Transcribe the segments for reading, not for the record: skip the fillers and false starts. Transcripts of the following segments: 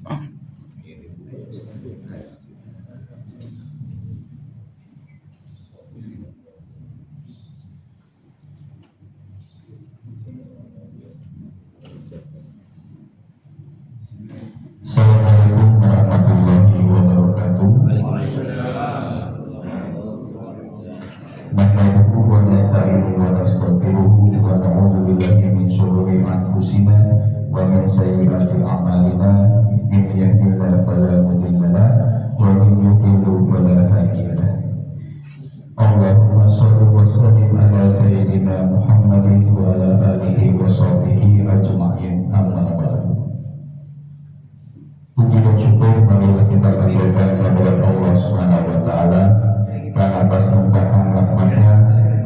Assalamualaikum warahmatullahi wabarakatuh. Nahmaduhu wa nasta'inuhu wa nastaghfiruhu wa na'udzu billahi min shururi anfusina wa min sayyiati a'malina. Man yahdihillahu fala mudilla lahu wa man yudlil fala hadiya lahu. Allahumma shalli wa sallim ala sayyidina Muhammadin wa ala alihi wa sahbihi ajma'in. Amma ba'du. Puji dan syukur marilah kita panjatkan kehadirat Allah Subhanahu wa taala karena atas limpahan rahmatnya.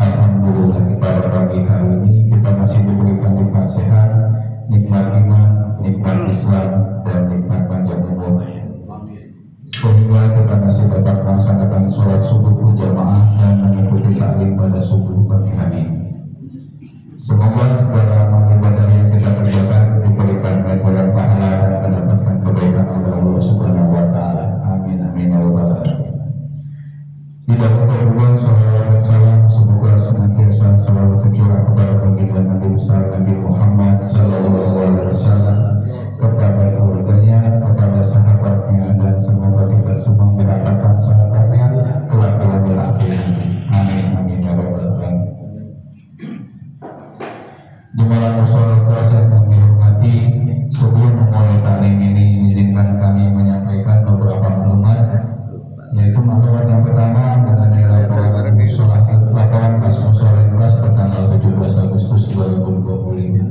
Alhamdulillah pada pagi hari ini kita masih diberikan nikmat sehat, nikmat iman, nikmat Islam, dan nikmat panjang umur, sehingga kita masih dapat melaksanakan sholat subuh berjamaah dan mengikuti taklim pada subuh pagi hari ini. Semoga segala amal ibadah yang kita kerjakan diberikan ganjaran pahala dan mendapatkan kebaikan oleh Allah Subhanahu wa taala. Amin amin ya rabbal alamin. Tidak lupa juga salawat dan salam semoga senantiasa selalu tercurah kepada baginda Nabi besar Nabi Muhammad sallallahu alaihi wasallam, kepada keluarganya, kepada sahabatnya, dan semoga kita semua mendapatkan sahabatnya kelak di yaumil akhir. Amin amin ya rabbal alamin. Jemaah mushola puasa yang kami hormati, sebelum memulai taklim ini izinkan kami menyampaikan beberapa maklumat, yaitu maklumat yang pertama mengenai laporan khas mushola kelas bertanggal 17 Agustus 2025.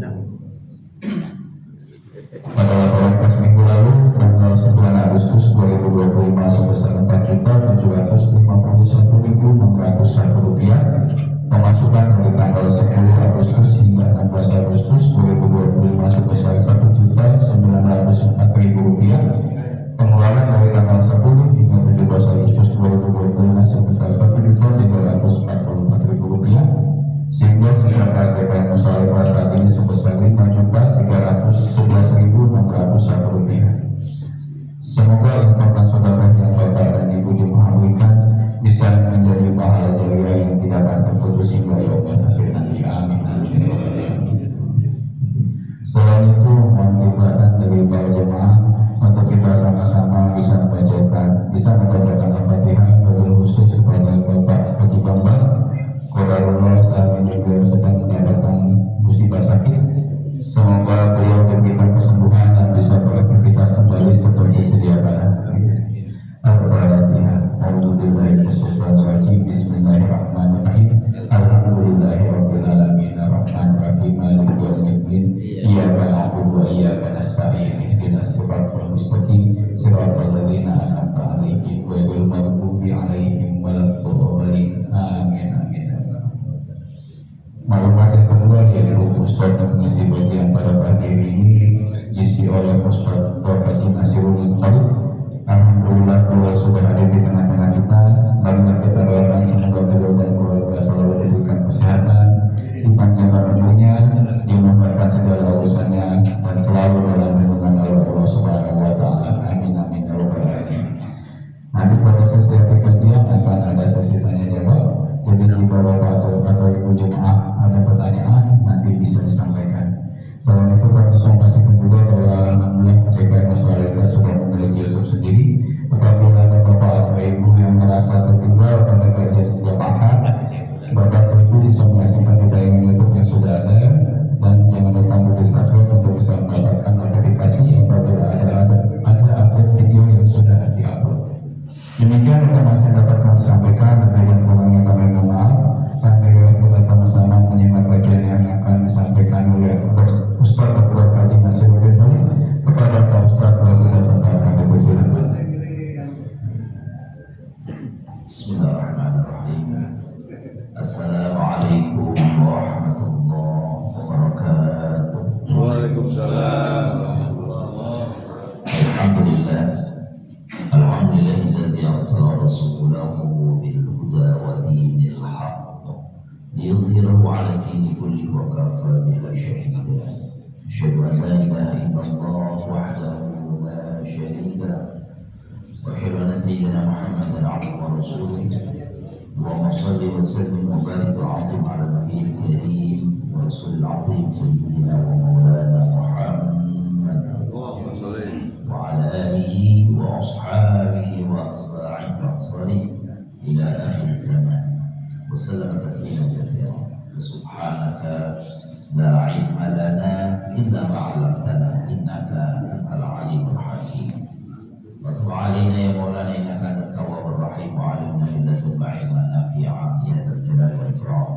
Pada laporan khas minggu lalu tanggal 9 Agustus 2025 sebesar Rp4.051.601. Pemasukan dari tanggal 10 Agustus hingga 16 Agustus 2025 sebesar Rp1.904.000. Pengeluaran dari tanggal 10 hingga 17 Agustus 2025 sebesar Rp1.344.000, sehingga sisa kas TPN mushola kelas saat ini sebesar Rp5.311.601. Semoga infak dan sedekah yang Bapak dan Ibu dimahamkan bisa menjadi pahala jariah yang tidak akan terputus hingga yaumil akhir nanti. Amin amin. Selain itu, mohon keikhlasan dari para jemaah untuk kita sama-sama bisa membacakan Al-Fatihah wabil khusus kepada Bapak Haji Bambang Qadarullah saat ini beliau sedang mendapatkan musibah sakit. Semoga beliau diberikan kesembuhan dan bisa beraktivitas kembali seperti sedia kala. Al-Fatihah. A'udzubillahi Bismillahirrahmanirrahim. Alhamdulillahirabbil alamin arrahmanirrahim maliki yaumiddin. Iyyaka na'budu wa iyyaka nasta'in. Ihdinas siratal mustaqim. Siratal ladzina an'amta 'alaihim ghairil maghdubi 'alaihim waladdallin. Amin amin. Maklumat yang kedua yaitu Ustaz yang mengisi bagian pada pagi ini diisi oleh Ustaz Dr. Haji Nasirudin Khalid. Alhamdulillah beliau sudah hadir di tengah-tengah kita. Marilah kita doakan semoga beliau dan keluarga selalu diberikan kesehatan, dipanjangkan umurnya, dimudahkan segala urusannya, dan selalu dalam lindungan Allah Subhanahu wa taala. Amin amin ya rabbal alamin. Nanti pada sesi kajian akan ada sesi tanya jawab. Jadi jika Bapak atau Ibu jemaah ada pertanyaan nanti bisa disampaikan. Selain itu kami informasikan juga bahwa alhamdulillah TPN mushola sudah memiliki YouTube sendiri. Apabila ada Bapak atau Ibu yang merasa tertinggal pada kajian sejak pagi, Bapak atau Ibu bisa menyaksikan di tayangan YouTube yang sudah ada, dan jangan lupa untuk di-subscribe untuk bisa mendapatkan notifikasi apabila ada update video yang sudah di-upload. Demikian informasi yang dapat kami sampaikan, dan kurangnya kami mohon maaf. Dan kita sama-sama menyimak kajian yang akan disampaikan oleh Ustaz Dr. Haji Nasirudin Khalid. Kepada Pak Ustaz dan Bapak kami persilakan. Bismillahirrahmanirrahim. Assalamualaikum warahmatullahi wabarakatuh. Waalaikumsalam. Alhamdulillah. Alhamdulillahilladzi arsala rasulahu bil huda wa dinil haqq liyudhhirahu 'ala dini kulli wa kafa billahi shahida. Asyhadu an la ilaha illallah wahdahu la syarika سيدنا محمد عبده ورسوله اللهم صل وسلم وبارك وعظم على النبي الكريم ورسول العظيم سيدنا ومولانا محمد وعلى آله وأصحابه وأتباعه وأنصاره إلى آخر الزمان وسلم تسليما كثيرا. سبحانك لا علم لنا إلا ما علمتنا إنك أنت العليم الحكيم. وتب علينا يا مولانا إنك أنت التواب الرحيم وعلمنا من لدنك علما نافعا يا ذا الجلال والإكرام.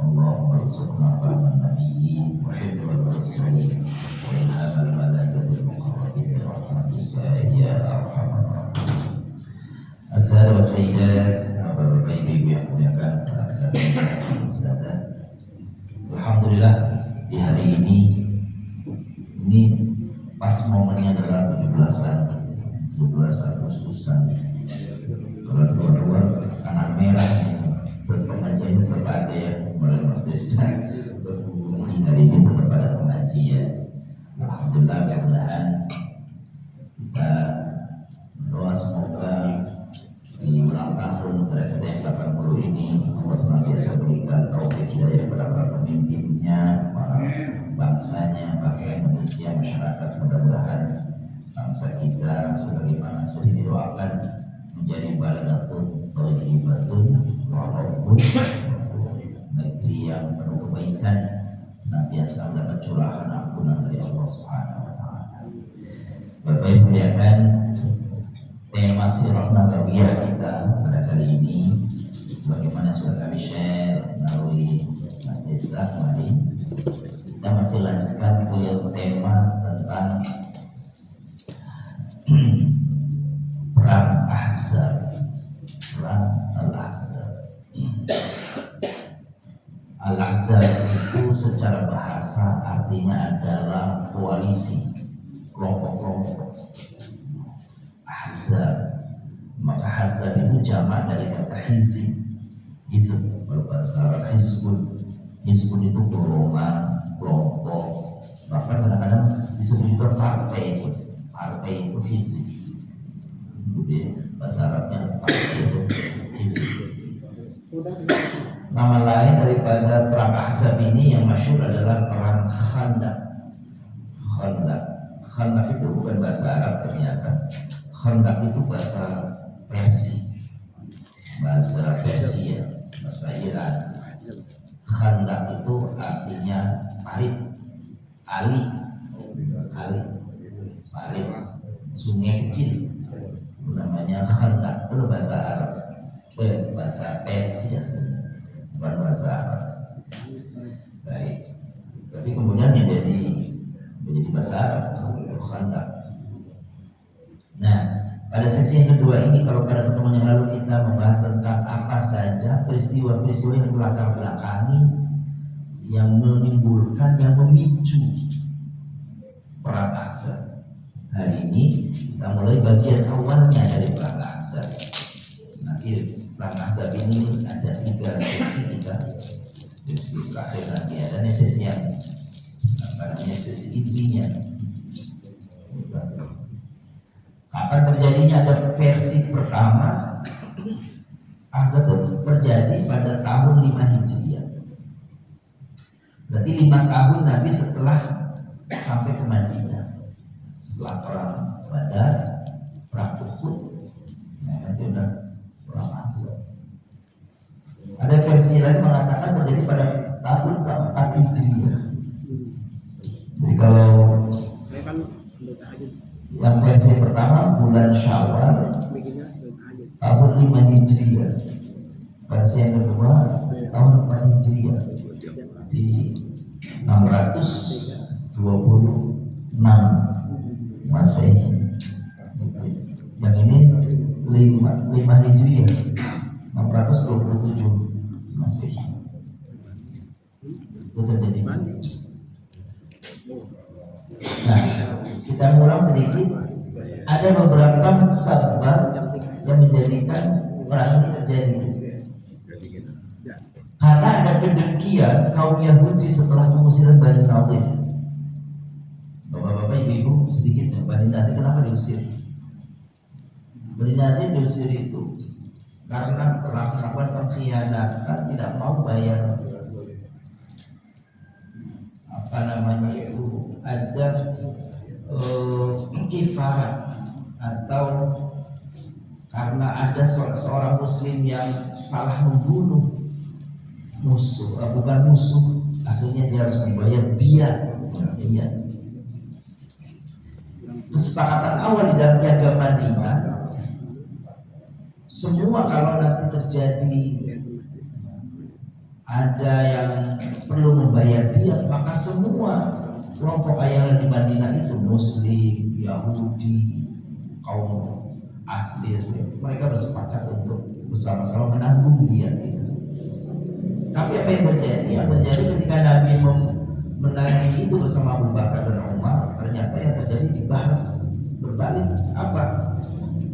اللهم ارزقنا فهم النبيين وحفظ المرسلين وإلهام الملائكة المقربين برحمتك يا أرحم الراحمين. السادة والسيدات Bapak Ibu yang muliakan Ustazah, alhamdulillah di hari ini pas momennya adalah 17 Agustusan. Kalau dua-dua anak merah pengajian tetap ada ya, mulai Mas Desa hari ini tetap ada pengajian. Alhamdulillah, mudah-mudahan kita doa semoga di ulang tahun kita yang 80 ini Allah senantiasa berikan taufik hidayah kepada para pemimpinnya, para bangsanya, bangsa Indonesia, masyarakat. Mudah-mudahan bangsa kita sebagaimana sering didoakan menjadi baldatun thayyibatun walaupun negeri yang penuh kebaikan, senantiasa mendapat curahan ampunan dari Allah Subhanahu wa taala. Bapak Ibu sekalian, tema sirah nabawiyah kita pada kali ini sebagaimana sudah kami share melalui Mas Desa kemarin, kita masih lanjutkan ke tema tentang perang Ahzab, perang Al-Ahzab. Al-Ahzab itu secara bahasa artinya adalah koalisi, kelompok-kelompok. Ahzab, maka Ahzab itu jamak dari kata hizib. Hizib berbahasa Arab hizbun itu golongan, kelompok, bahkan kadang-kadang disebut juga partai itu hizib. Jadi bahasa Arabnya partai itu hizib. Nama lain daripada perang Ahzab ini yang masyhur adalah perang Khandaq. Khandaq itu bukan bahasa Arab ternyata. Khandaq itu bahasa Persia, bahasa Iran. Khandaq itu artinya parit, parit, sungai kecil, namanya Khandaq. Itu bahasa Arab, bahasa Persia sebenarnya, bukan bahasa Arab. Baik, tapi kemudian menjadi bahasa Arab, Khandaq. Nah, pada sesi yang kedua ini, kalau pada pertemuan yang lalu kita membahas tentang apa saja peristiwa-peristiwa yang belakang-belakangi yang menimbulkan, yang memicu perang Ahzab. Hari ini kita mulai bagian awalnya dari perang Ahzab. Nanti perang Ahzab ini ada 3 sesi kita. Sesi terakhir nanti ada sesi yang sesi intinya. Akan terjadinya ada versi pertama. Ahzab terjadi pada tahun 5 Hijriah. Berarti 5 tahun Nabi setelah sampai ke Madinah, setelah perang Badar, perang Uhud. Nah, nanti udah perang Ahzab. Ada versi lain mengatakan terjadi pada tahun ke-4 Hijriah. Jadi kalau yang versi pertama bulan Syawal tahun 5 Hijriah, versi yang kedua tahun 4 Hijriah di 626 Masehi. Yang ini 5 Hijriah 627 Masehi. Itu terjadi. Nah, kita ulang sedikit. Ada beberapa sebab yang menjadikan perang ini terjadi. Karena ada kedengkian kaum Yahudi setelah pengusiran Bani Nadir. Bapak-bapak, ibu-ibu, sedikit ya, Bani Nadir kenapa diusir? Bani Nadir diusir itu karena telah melakukan pengkhianatan, tidak mau bayar apa namanya itu, ada kifarat, atau karena ada seorang muslim yang salah membunuh musuh, bukan musuh, akhirnya dia harus membayar diat. Kesepakatan awal di dalam piagam Madinah, semua kalau nanti terjadi ada yang perlu membayar diat, maka semua kelompok yang di Madinah itu, Muslim, Yahudi, kaum asli, mereka bersepakat untuk bersama-sama menanggung diat itu. Tapi apa yang terjadi? Yang terjadi ketika Nabi menagih itu bersama Abu Bakar dan Umar, ternyata yang terjadi dibahas berbalik. Apa?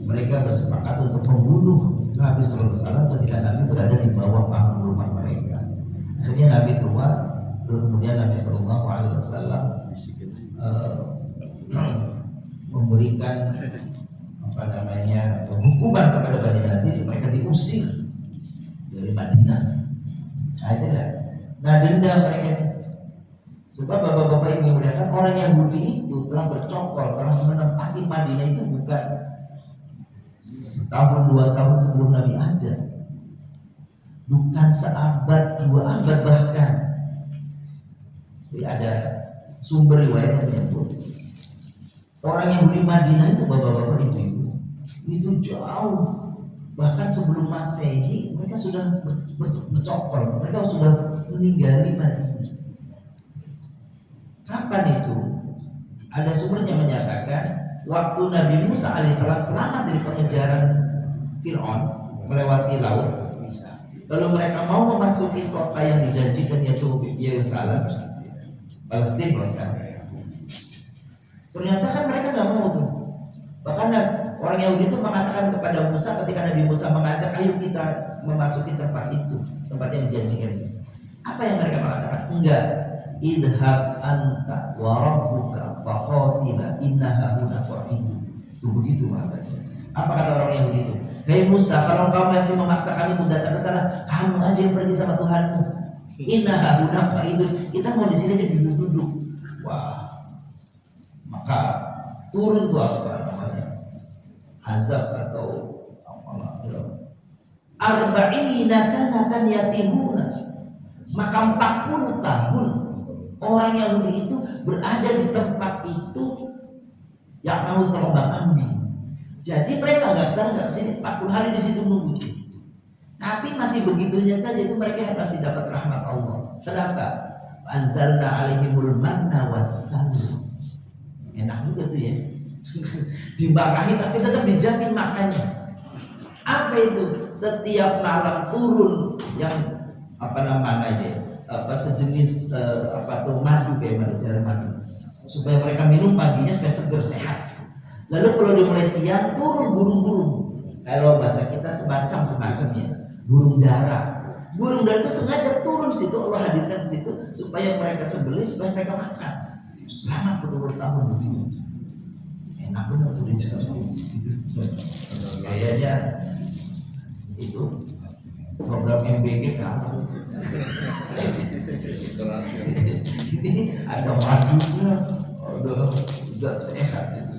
Mereka bersepakat untuk membunuh Nabi SAW ketika Nabi berada di bawah panggung rumah mereka. Akhirnya Nabi keluar, kemudian Nabi SAW memberikan apa namanya hukuman kepada Bani Nadir, mereka diusir dari Madinah. Nah, denda mereka. Sebab bapak-bapak ini mereka orang Yahudi itu telah bercokol, telah menempati Madinah itu bukan setahun 2 tahun sebelum Nabi ada, bukan seabad 2 abad bahkan. Jadi ada sumber riwayat yang menyebut orang Yahudi Madinah itu, bapak-bapak ibu-ibu, itu jauh, bahkan sebelum Masehi mereka sudah bercokol, mereka sudah meninggali Madinah. Kapan itu? Ada sumbernya menyatakan waktu Nabi Musa alaihissalam selamat dari pengejaran Fir'aun melewati laut, lalu mereka mau memasuki kota yang dijanjikan, yaitu Yerusalem, Palestina sekarang. Ternyata kan mereka nggak mau tuh. Bahkan orang Yahudi itu mengatakan kepada Musa ketika Nabi Musa mengajak, ayo kita memasuki tempat itu, tempat yang dijanjikan. Apa yang mereka mengatakan? Enggak. Idhab anta wa rabbuka faqatila inna hauna qa'idun. Itu begitu maknanya. Apa kata orang Yahudi itu? Hei Musa, kalau kau masih memaksa kami untuk datang ke sana, kamu aja yang pergi sama Tuhanmu. Inna hauna qa'idun. Kita mau di sini duduk-duduk. Wah. Maka turun tuh apa namanya? Azab atau apa? Arba'ina sanatan yatimuna. Maka 40 tahun orang Yahudi itu berada di tempat itu yang mau terombang-ambing. Jadi mereka nggak kesana nggak kesini, 40 hari di situ nunggu. Tapi masih begitunya saja itu mereka masih dapat rahmat Allah. Kenapa? Anzalna alaihimul manna wassalwa. Enak juga tuh ya. Dibarahi tapi tetap dijamin makannya. Apa itu? Setiap malam turun yang apa namanya, apa sejenis apa tuh madu, kayak madu, cara madu, supaya mereka minum paginya supaya seger sehat. Lalu kalau di Malaysia turun burung-burung, kalau bahasa kita semacamnya burung dara. Burung dara itu sengaja turun situ, Allah hadirkan di situ supaya mereka sembelih, supaya mereka makan. Selamat bertahun-tahun begini. Enak benar tuh di sini. Kayaknya itu program MBG kan. Ini ada madunya, ada zat sehat itu.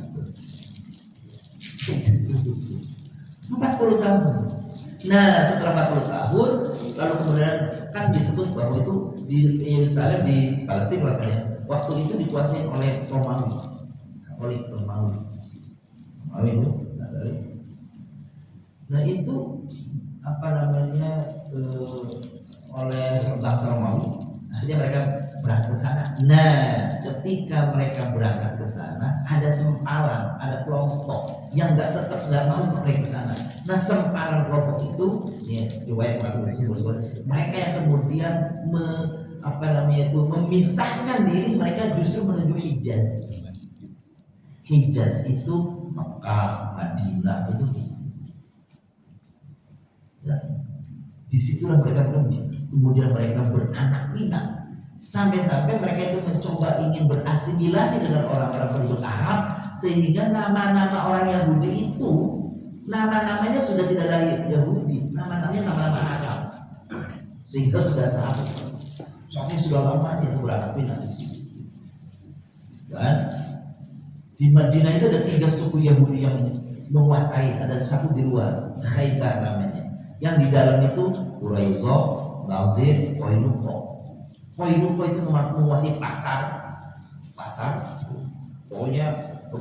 40 tahun. Nah, setelah 40 tahun, lalu kemudian kan disebut bahwa itu di Yerusalem, di Palestina rasanya, waktu itu dikuasai oleh Romawi, Katolik Romawi. Romawi itu, nah itu apa namanya, oleh bangsa Romawi. Akhirnya mereka berangkat ke sana. Nah, ketika mereka berangkat ke sana, ada sempalan, ada kelompok yang nggak mau pergi ke sana. Nah, sempalan kelompok itu, ya, riwayat mereka yang kemudian memisahkan diri, mereka justru menuju Hijaz. Hijaz itu Mekah, Madinah, itu Hijaz. Ya. Disitulah mereka kemudian mereka beranak pinak, sampai-sampai mereka itu mencoba ingin berasimilasi dengan orang-orang penduduk Arab, sehingga nama-nama orang Yahudi itu Nama-namanya sudah tidak lagi Yahudi, nama-namanya nama-nama Arab, sehingga sudah sahabat. Soalnya sudah lama dia berangkat pindah di sini. Dan di Madinah itu ada 3 suku Yahudi yang menguasai, ada satu di luar, Khaybar namanya. Yang di dalam itu Quraisyah, Nazir, Qainuqa. Qainuqa itu menguasai pasar, pokoknya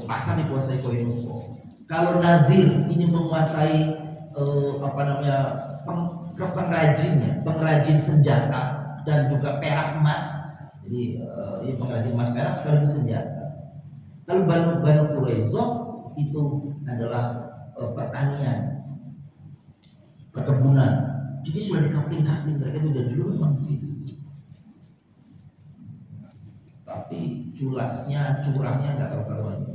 pasar dikuasai Qainuqa. Kalau Nazir ini menguasai pengrajin senjata dan juga perak emas. Jadi ini pengrajin emas perak sekaligus senjata. Kalau Banu Quraisyah itu adalah pertanian, perkebunan. Jadi sudah dikapling-kapling, mereka itu dari dulu memang begitu. Tapi curahnya nggak karu-karuan.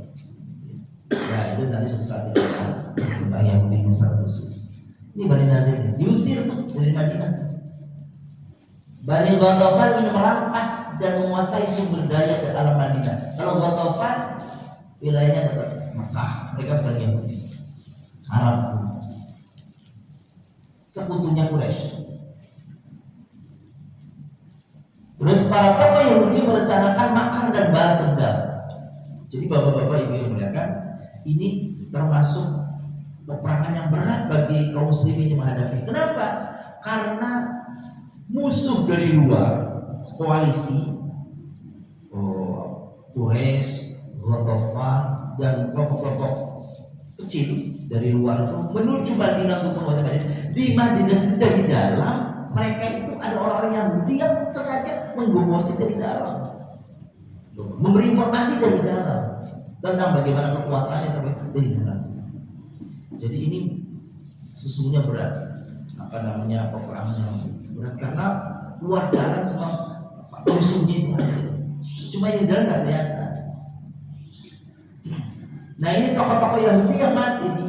Nah itu nanti suatu saat kita bahas tentang Yahudinya secara khusus. Ini Bani Nadir diusir tuh dari Madinah. Bani Ghatafan ingin merampas dan menguasai sumber daya ke alam Madinah. Kalau Ghatafan wilayahnya tetap Mekah, mereka bukan Yahudi, Arab, sekutunya Quraisy. Terus para tokoh Yahudi merencanakan makar dan balas dendam. Jadi bapak-bapak ibu yang melihatkan, ini termasuk peperangan yang berat bagi kaum muslimin yang menghadapi. Kenapa? Karena musuh dari luar, koalisi, Quraisy, Ghatafan, dan kelompok-kelompok kecil dari luar itu menuju Madinah untuk menguasai Madinah. Di Madinah sendiri dari dalam, mereka itu ada orang-orang Yahudi yang sengaja menggomosi dari dalam, memberi informasi dari dalam tentang bagaimana kekuatannya dari dalam. Jadi ini sesungguhnya berat, peperangan yang berat karena luar dalam semua musuhnya itu ada. Cuma yang dalam nggak kelihatan. Nah ini tokoh-tokoh Yahudi yang mati nih,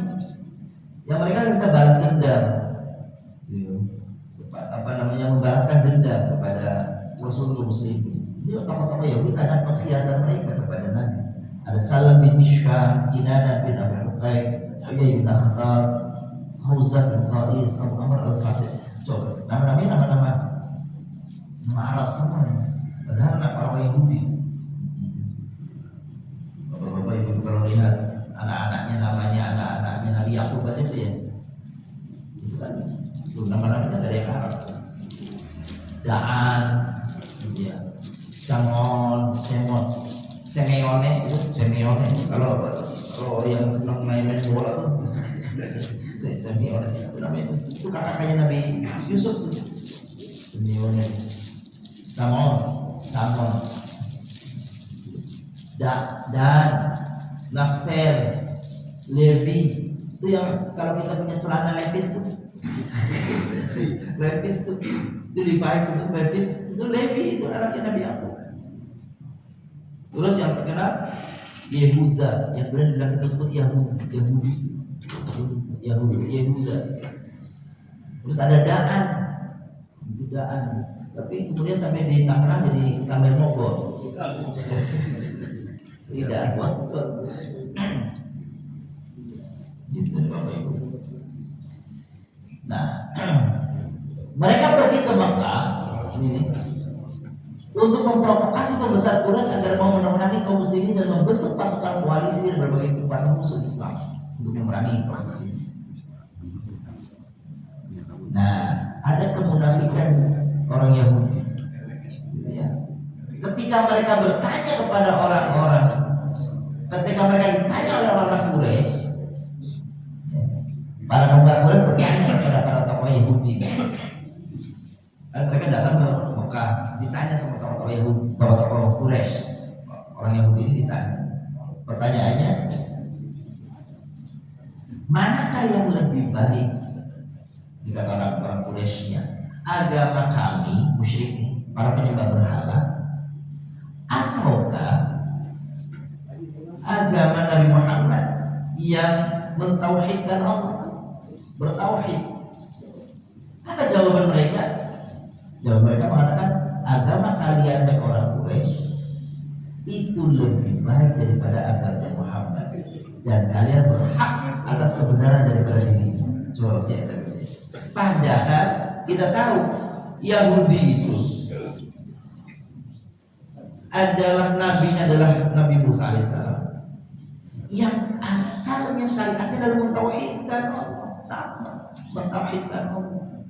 yang mereka minta balas dendam, membalaskan dendam kepada Rasulullah Muslim. Ini tokoh-tokoh Yahudi karena pengkhianatan mereka kepada Nabi. Ada Salam bin Mishkam, Kinana bin Abi Huqayq, Huyai bin Akhtar, Hauzah bin Qais, Abu Amr al-Fasid. Coba, nama-namanya nama Arab semua. Padahal anak orang Yahudi. Bapak-bapak ibu kalau lihat anak-anaknya anak-anaknya Nabi Yakub aja tuh ya. Itu kan, itu nama-namanya dari yang Arab. Daan, ya, Simeone. Kalau yang senang main bola tuh, Simeone itu namanya itu kakaknya Nabi Yusuf tuh. Simeone, Samon, Dan, Naftel, Levi itu yang kalau kita punya celana Levis tuh. Levis tuh. Itu Levi's itu Levis itu Levi itu anaknya Nabi Yakub. Terus yang terkenal Yehuza, yang benar bilang kita sebut Yehuza. Terus ada Daan, tapi kemudian sampai di Tangerang jadi Kamel Mogol. Tidak ngotot. Gitu Bapak Ibu. Nah, mereka pergi ke Mekah ini untuk memprovokasi pembesar Quraisy agar mau memenangi kaum muslimin dan membentuk pasukan koalisi dari berbagai kekuatan musuh Islam untuk memerangi kaum muslimin. Nah, ada kemunafikan orang Yahudi, gitu ya. Ketika mereka bertanya kepada orang-orang, ketika mereka ditanya oleh orang Quraisy, para pembesar Quraisy bertanya kepada para tokoh Yahudi. Dan mereka datang ke Mekah, ditanya sama tokoh-tokoh Yahudi, tokoh-tokoh Quraisy, orang Yahudi ini ditanya. Pertanyaannya, manakah yang lebih baik? Dikata orang Quraisynya, agama kami musyrik, para penyembah berhala, ataukah agama Nabi Muhammad yang mentauhidkan Allah, bertauhid? Apa jawaban mereka? Jawaban mereka mengatakan agama kalian baik orang Quraisy itu lebih baik daripada agama Muhammad. dan kalian berhak atas kebenaran daripada dirinya. Jawab dia tadi. Padahal kita tahu Yahudi itu adalah nabinya adalah Nabi Musa alaihissalam yang asalnya syariatnya adalah mentauhidkan Allah, sama mentauhidkan Allah.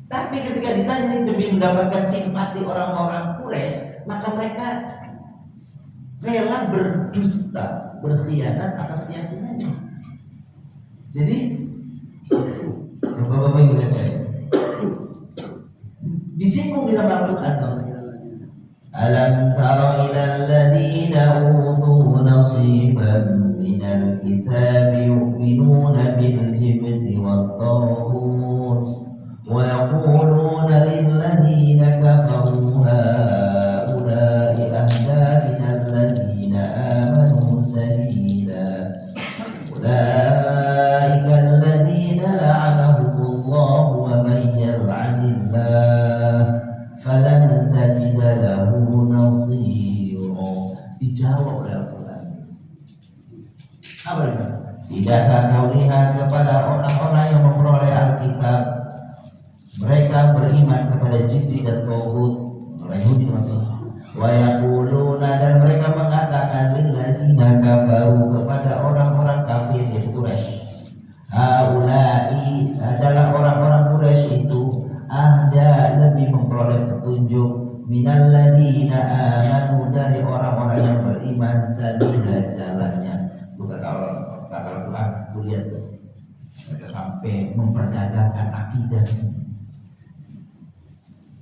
Tapi ketika ditanya demi mendapatkan simpati orang-orang Quraisy, maka mereka rela berdusta, berkhianat atas keyakinannya. Jadi Bapak-bapak Ibu lihat ya, disinggung di dalam Al-Quran. Alam tara ila alladhina utu nasiban minal kitab yu'minuna bil jibti wat taghut wa yaquluna lil ladhina kafaru haula'i ahda minal ladhina amanu sabila ulaika alladhina la'anahumullahu wa man yal'anillah falan tajida lahu nasira. Dijawab oleh Al-Quran. Apa itu? Tidakkah kau lihat kepada orang-orang yang memperoleh Alkitab, mereka beriman kepada Jibril dan Tauhid, orang Yahudi maksudnya. Wa yaquluna, dan mereka mengatakan lilladzina kafaru, kepada orang-orang kafir yaitu Quraisy. Haula'i, adalah orang-orang Quraisy itu ahda, lebih memperoleh petunjuk minal ladina amanu, dari orang-orang yang beriman, sabila, jalannya. Bukan kalau kata Al-Quran, lihat mereka sampai memperdagangkan akidah.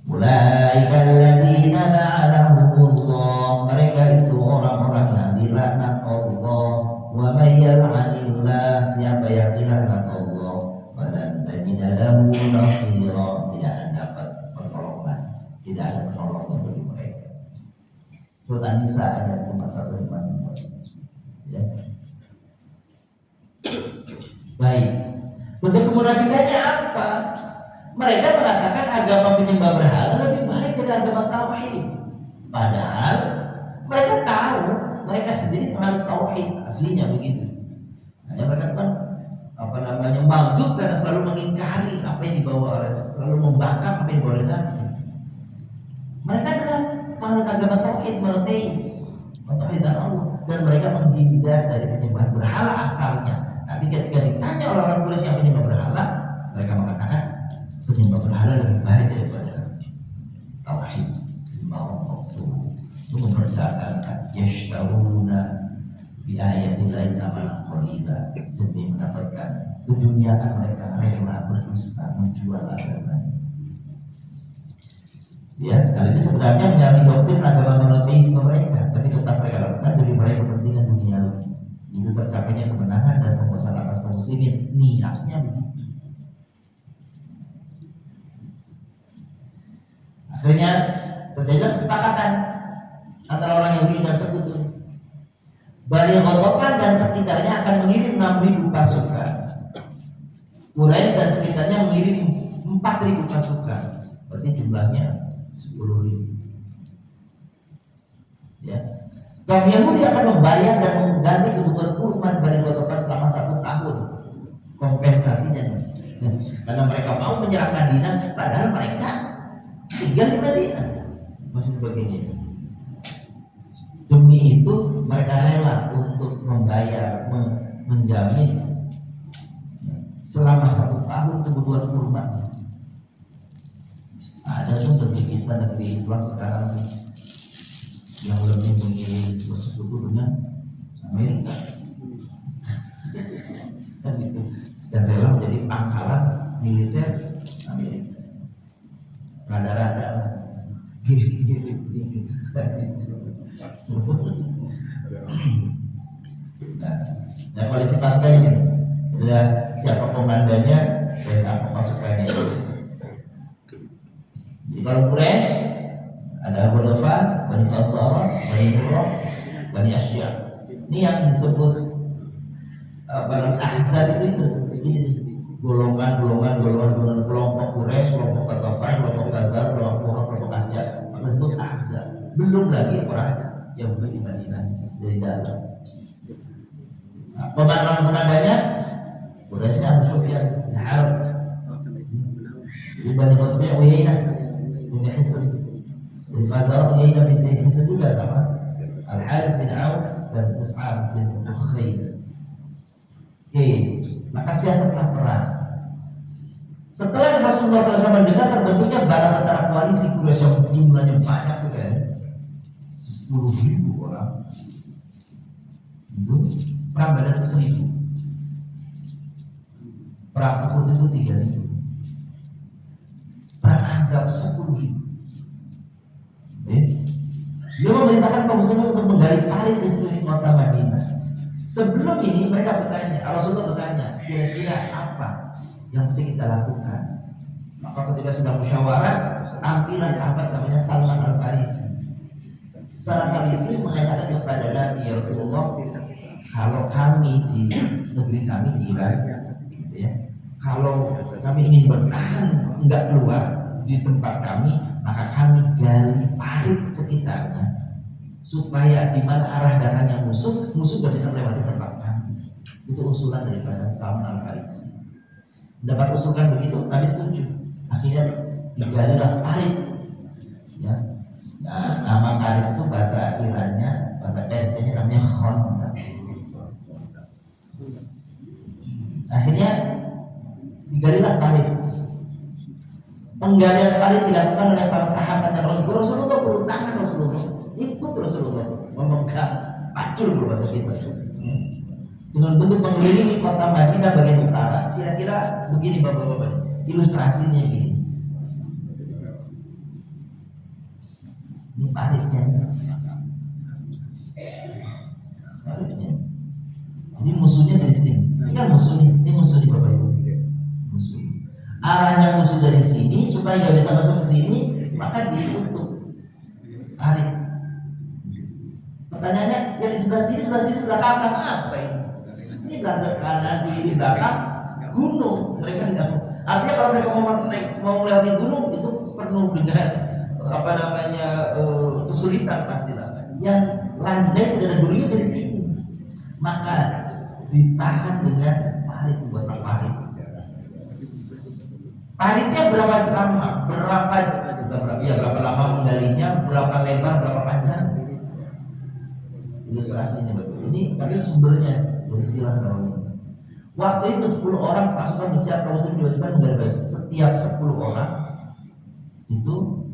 Ulaika alladzina la'anahumullah, mereka itu orang-orang yang dilaknat Allah. Wa may yal'anillah, siapa yang dilaknat Allah, falan tajida lahu nasira, tidak akan dapat pertolongan, tidak ada pertolongan bagi mereka. Surat An-Nisa ayat 154. Ya. Baik. Bentuk kemunafikannya apa? Mereka mengatakan agama penyembah berhala lebih baik dari agama tauhid. Padahal mereka tahu, mereka sendiri penganut tauhid aslinya begitu. Hanya mereka kan maghdub karena selalu mengingkari apa yang dibawa oleh, selalu membangkang apa yang dibawa oleh Nabi. Mereka adalah penganut agama tauhid, monoteis, mentauhidkan Allah, dan mereka menghindar dari penyembah berhala asalnya. Tapi ketika ditanya orang-orang Quraisy yang penyembah berhala, mereka mengatakan penyembah berhala lebih baik daripada tauhid. Mau itu memperdagangkan yashtaruna bi ayatillahi ta'ala qalila, demi mendapatkan keduniaan mereka rela berdusta menjual agama. Ya, hal ini sebenarnya menyalahi doktrin agama monoteisme mereka, tapi tetap mereka lakukan demi meraih kepentingan dunia. Itu tercapainya kemenangan dan penguasaan atas kaum muslimin. Niatnya begitu. Akhirnya terjadi kesepakatan antara orang Yahudi dan sekutu. Bani Ghatafan dan sekitarnya akan mengirim 6.000 pasukan. Quraisy dan sekitarnya mengirim 4.000 pasukan. Berarti jumlahnya 10.000. Ya. Kaum Yahudi akan membayar dan mengganti kebutuhan kurban Bani Ghatafan selama 1 tahun. Kompensasinya. Karena mereka mau menyerahkan Madinah, padahal mereka tinggal di Madinah. Masih sebagainya. Demi itu mereka rela untuk membayar, menjamin selama 1 tahun kebutuhan kurban. Ada tuh bagi kita negeri Islam sekarang yang lebih mengirim bersekutu dengan Amerika, kan gitu, dan rela menjadi pangkalan militer Amerika. Rada-rada nah, koalisi pasukan ini adalah siapa komandannya dan apa pasukannya. Jadi kalau Quraisy ada Abu Dhafar, Bani Fasar, Bani Murrah, Bani Asy'ar. Ini yang disebut Ahzab itu golongan kelompok Quraisy, kelompok Ghatafan, kelompok Khazar, kelompok Murrah, kelompok Asy'ar. Itu disebut Ahzab. Belum lagi orang yang di Madinah dari dalam. Pemanaman penandanya Quraisynya Abu Sufyan bin Harb, Bani Mutbi' Uyainah bin Hisn, bin Fazarah Uyainah bin Hisn juga sama, Al-Haris bin Auf dan Mus'ab bin Ukhair. Oke, maka siasatlah perang. Setelah Rasulullah SAW mendengar terbentuknya barang antara koalisi Quraisy yang jumlahnya banyak sekali, 10.000 orang, itu perang Badar itu 1.000, perang Uhud itu 3.000, perang Ahzab 10.000. Dia memerintahkan kaum muslimin untuk menggali parit di sekeliling kota Madinah. Sebelum ini mereka bertanya, Rasulullah bertanya, kira-kira apa yang mesti kita lakukan? Maka ketika sudah musyawarah, ambillah sahabat namanya Salman Al-Farisi. Salman Al-Farisi mengatakan kepada Nabi, ya Rasulullah, kalau kami di negeri kami di Iran, gitu ya, kalau kami ingin bertahan enggak keluar di tempat kami, maka kami gali parit sekitarnya supaya di mana arah datangnya musuh tidak bisa melewati tempat kami. Itu usulan daripada Salman Al-Farisi. Dapat usulkan begitu, Nabi setuju. Akhirnya digalilah parit. Ya. Nah, nama parit itu bahasa Irannya, bahasa Persianya namanya Khandaq. Akhirnya digalilah parit. Penggalian parit dilakukan oleh para sahabat dan Rasulullah turun tangan, Rasulullah ikut, Rasulullah memegang pacul bahasa kita dengan bentuk mengelilingi kota Madinah bagian utara. Kira-kira begini bapak-bapak, ilustrasinya gini. Ini paritnya. Ini musuhnya dari sini. Ini kan musuh nih. Ini musuh nih bapak ibu. Musuh. Arahnya musuh dari sini supaya nggak bisa masuk ke sini, maka ditutup parit. Pertanyaannya, yang di sebelah sini, sebelah kanan apa ini? Ini belakang kanan, di belakang gunung. Mereka nggak. Artinya kalau mereka mau melewati gunung itu penuh dengan kesulitan pastilah. Yang landai tidak ada gunungnya dari sini, maka ditahan dengan parit, buat parit. Paritnya berapa lama? Berapa lama menggalinya? Berapa lebar? Berapa panjang? Ilustrasinya ini, tapi sumbernya dari Sirah Nawawi. Waktu itu 10 orang pasukan bersiap kaum muslimin diwajibkan menggali. Setiap 10 orang itu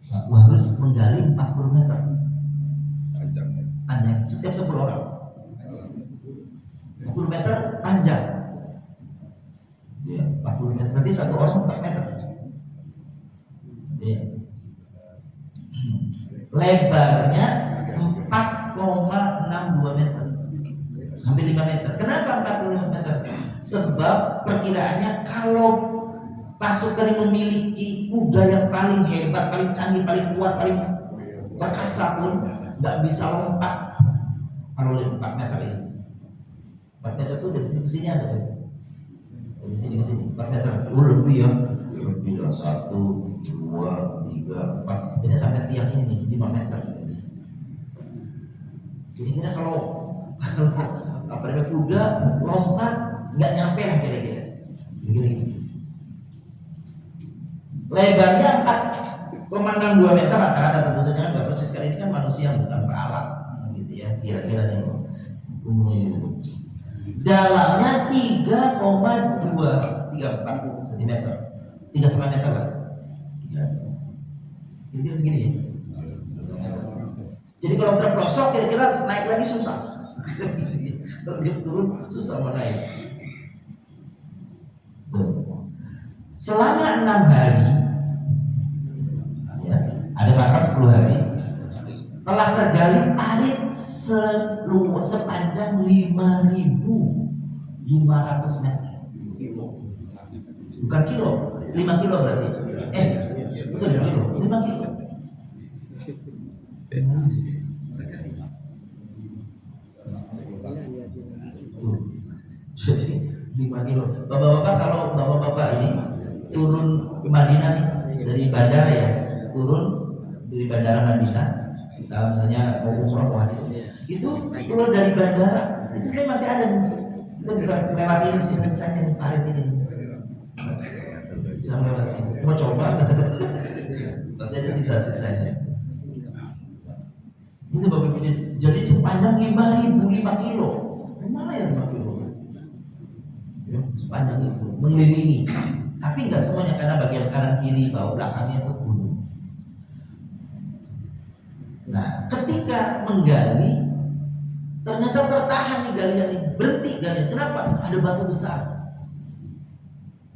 harus menggali 40 meter panjang. Setiap 10 orang 40 meter panjang. Ya, 40 meter berarti satu orang 4 meter. Ya. Lebarnya 4,62 meter, hampir 5 meter. Kenapa 45 meter? Sebab perkiraannya kalau pasukan yang memiliki kuda yang paling hebat, paling canggih, paling kuat, paling perkasa pun nggak bisa lompat kalau 4 meter ini. 4 meter itu dari sini ke sini ada, dari sini ke sini 4 meter. Lebih ya, lebih lah, 1, 2, 3, 4. Ini sampai tiang ini nih 5 meter. Jadi kita kalau kuda lompat nggak nyampe lah kira-kira. Gini. Lebarnya 4,62 meter rata-rata, tentu saja nggak persis, karena ini kan manusia bukan perawat, gitu ya. Kira-kira yang umumnya itu. Dalamnya 3,234 cm, 3,5 meter lah. Kira-kira segini ya. Jadi kalau terpelosok kira-kira naik lagi susah. Kalau dia turun susah mau naik. Selama 6 hari, ya, ada batas 10 hari, telah tergali parit sepanjang 5.500 meter. Bukan kilo, 5 kilo berarti. Betul 5 kilo, 5 kilo. Jadi 5 kilo. Bapak-bapak, kalau bapak-bapak ini turun ke Madinah nih, dari bandara ya, turun dari bandara Madinah, kalau misalnya mau umroh itu turun dari bandara itu sebenarnya masih ada. Kita bisa melewati sisa-sisanya di parit ini. Bisa melewati. Mau coba? Masih ada sisa-sisanya. Itu Bapak Ibu. Jadi sepanjang 5.005 kilo. Lumayan 5 kilo. Ya, sepanjang itu mengelilingi. Tapi nggak semuanya, karena bagian kanan kiri bawah belakangnya itu gunung. Nah, ketika menggali, ternyata tertahan nih galian ini, berhenti galian. Kenapa? Ada batu besar.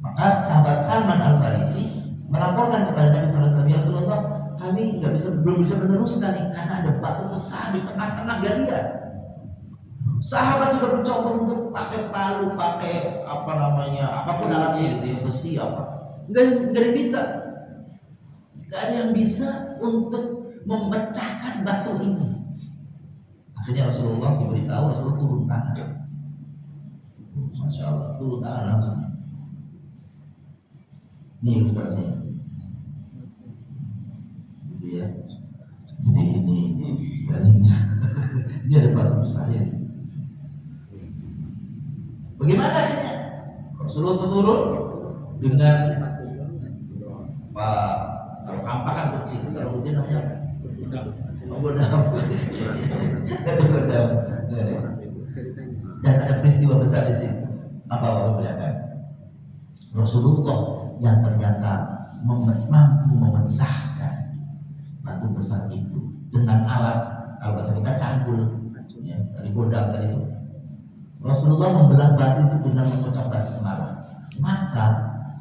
Maka sahabat Salman Al Farisi melaporkan kepada Nabi SAW, ya Rasulullah, kami belum bisa meneruskan nih karena ada batu besar di tengah-tengah galian. Sahabat sudah mencoba untuk pakai palu, pakai apapun alatnya, besi apa, nggak ada yang bisa, nggak ada yang bisa untuk memecahkan batu ini. Akhirnya Rasulullah diberitahu, Rasulullah turun tangan. Masya Allah, turun tangan langsung. Ini ilustrasinya. Jadi ya, ini galinya. Ini ada batu besar ya. Bagaimana akhirnya? Rasulullah turun dengan kalau kampak kan kecil, kalau dia namanya godam. Dan ada peristiwa besar di situ. Apa Bapak lihat? Rasulullah yang ternyata mampu memecahkan batu besar itu dengan alat, kalau bahasa kita cangkul, ya, dari godam tadi itu. Rasulullah membelah batu itu dengan mengucap basmalah. Maka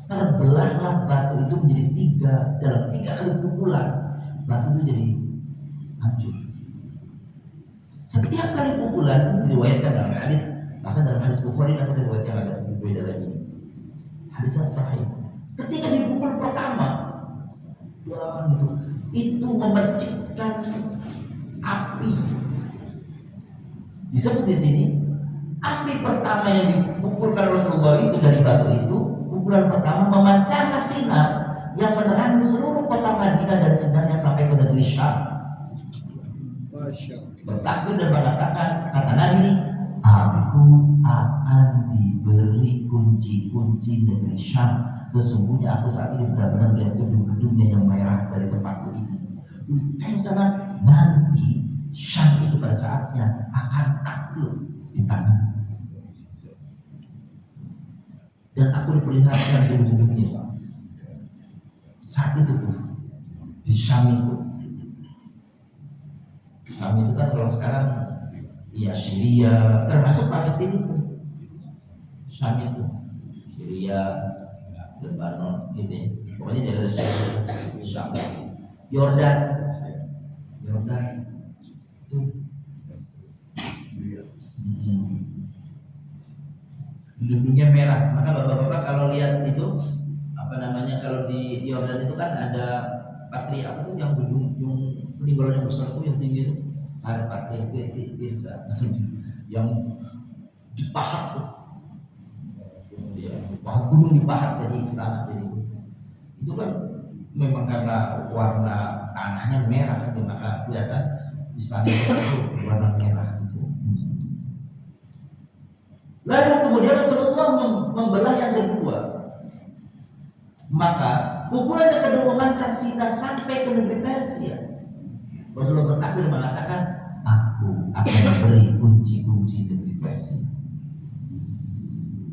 terbelahlah batu itu menjadi 3 dalam 3 kali pukulan. Batu itu jadi hancur. Setiap kali pukulan itu diriwayatkan dalam hadis, bahkan dalam hadis Bukhari atau riwayat yang agak sedikit beda lagi. Hadis yang sahih. Ketika dipukul pertama, itu memercikkan api. Disebut di sini, api pertama yang dipukulkan Rasulullah itu dari batu itu, pukulan pertama memancarkan sinar yang menerangi seluruh kota Madinah dan sinarnya sampai ke negeri Syam. Bertakbir dan mengatakan, kata Nabi, aku akan diberi kunci-kunci negeri Syam. Sesungguhnya aku saat ini benar-benar melihat gedung-gedungnya yang merah dari tempatku ini. Karena nanti Syam itu pada saatnya akan takluk di tangan. Dan aku diperlihatkan gedung-gedungnya. Saat itu tuh di Syam itu. Syam itu kan kalau sekarang ya Syria, termasuk Palestina itu. Syam itu Syria, Lebanon gitu ya. Pokoknya dari Syam. Yordan itu gedungnya merah. Maka bapak-bapak kalau lihat itu kalau di Yordan itu kan ada patria apa tuh yang gedung yang peninggalan yang besar itu yang tinggi itu, ada patria Pirsa yang dipahat tuh. Ya, gunung dipahat jadi istana, jadi itu kan memang karena warna tanahnya merah kan, maka kelihatan istana itu warna merah gitu. Lalu kemudian Rasulullah membelah yang kedua, maka pukulan yang kedua memancar sinar sampai ke negeri Persia. Rasulullah bertakbir mengatakan, aku akan memberi kunci-kunci negeri Persia.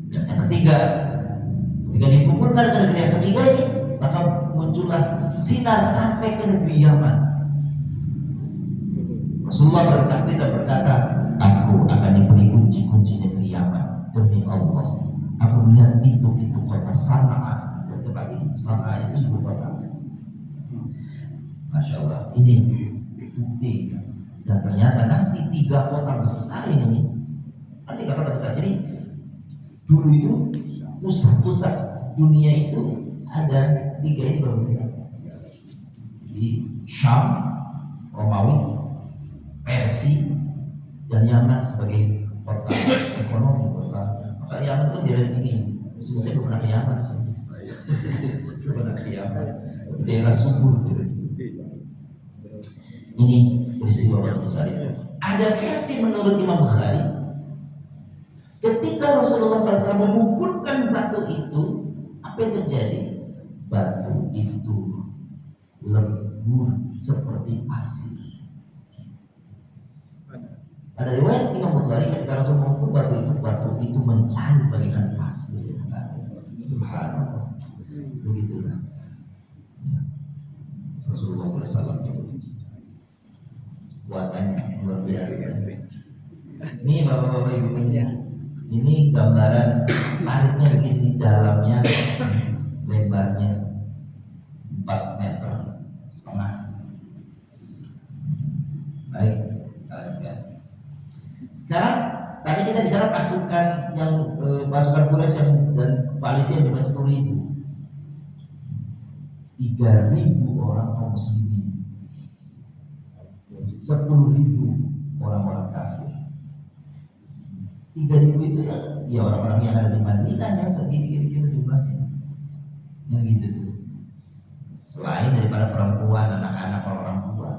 Dan yang ketiga, ketika dipukulkan ke negeri yang ketiga ini, maka muncullah sinar sampai ke negeri Yaman. Rasulullah bertakbir dan berkata, aku akan diberi kunci-kunci negeri Yaman. Demi Allah, aku melihat pintu-pintu kota Sana'a dari tempat ini. Sana'a itu ibu kota. Masya Allah, ini bukti. Dan ternyata nanti 3 kota besar ini, kan 3 kota besar. Jadi dulu itu pusat-pusat dunia itu ada 3 ini baru di Syam, Romawi, Persia, dan Yaman sebagai kota ekonomi, kota. Maka Yaman itu daerah ini. Saya belum pernah ke Yaman sih. Belum pernah ke Yaman. Daerah subur gitu. Ini peristiwa besar itu. Ada versi menurut Imam Bukhari Ketika Rasulullah SAW memukulkan batu itu, apa yang terjadi? Batu itu lembut seperti pasir. Ada riwayat Imam Bukhari ketika Rasul memukul batu itu mencari bagian pasir. Subhanallah. Begitulah. Ya. Rasulullah SAW itu kuatannya luar biasa. Ini bapak-bapak ibu ini gambaran paritnya begini, dalamnya lebarnya 4,5 meter. Baik, kita lanjutkan. Sekarang tadi kita bicara pasukan yang pasukan Quraisy yang dan koalisi yang jumlah 10.000. 3.000 orang kaum muslimin, 10.000 orang-orang kafir. 3.000 itu ya orang-orang yang ada di Madinah yang segini kira-kira jumlahnya, yang gitu tuh. Selain daripada perempuan, anak-anak, orang tua.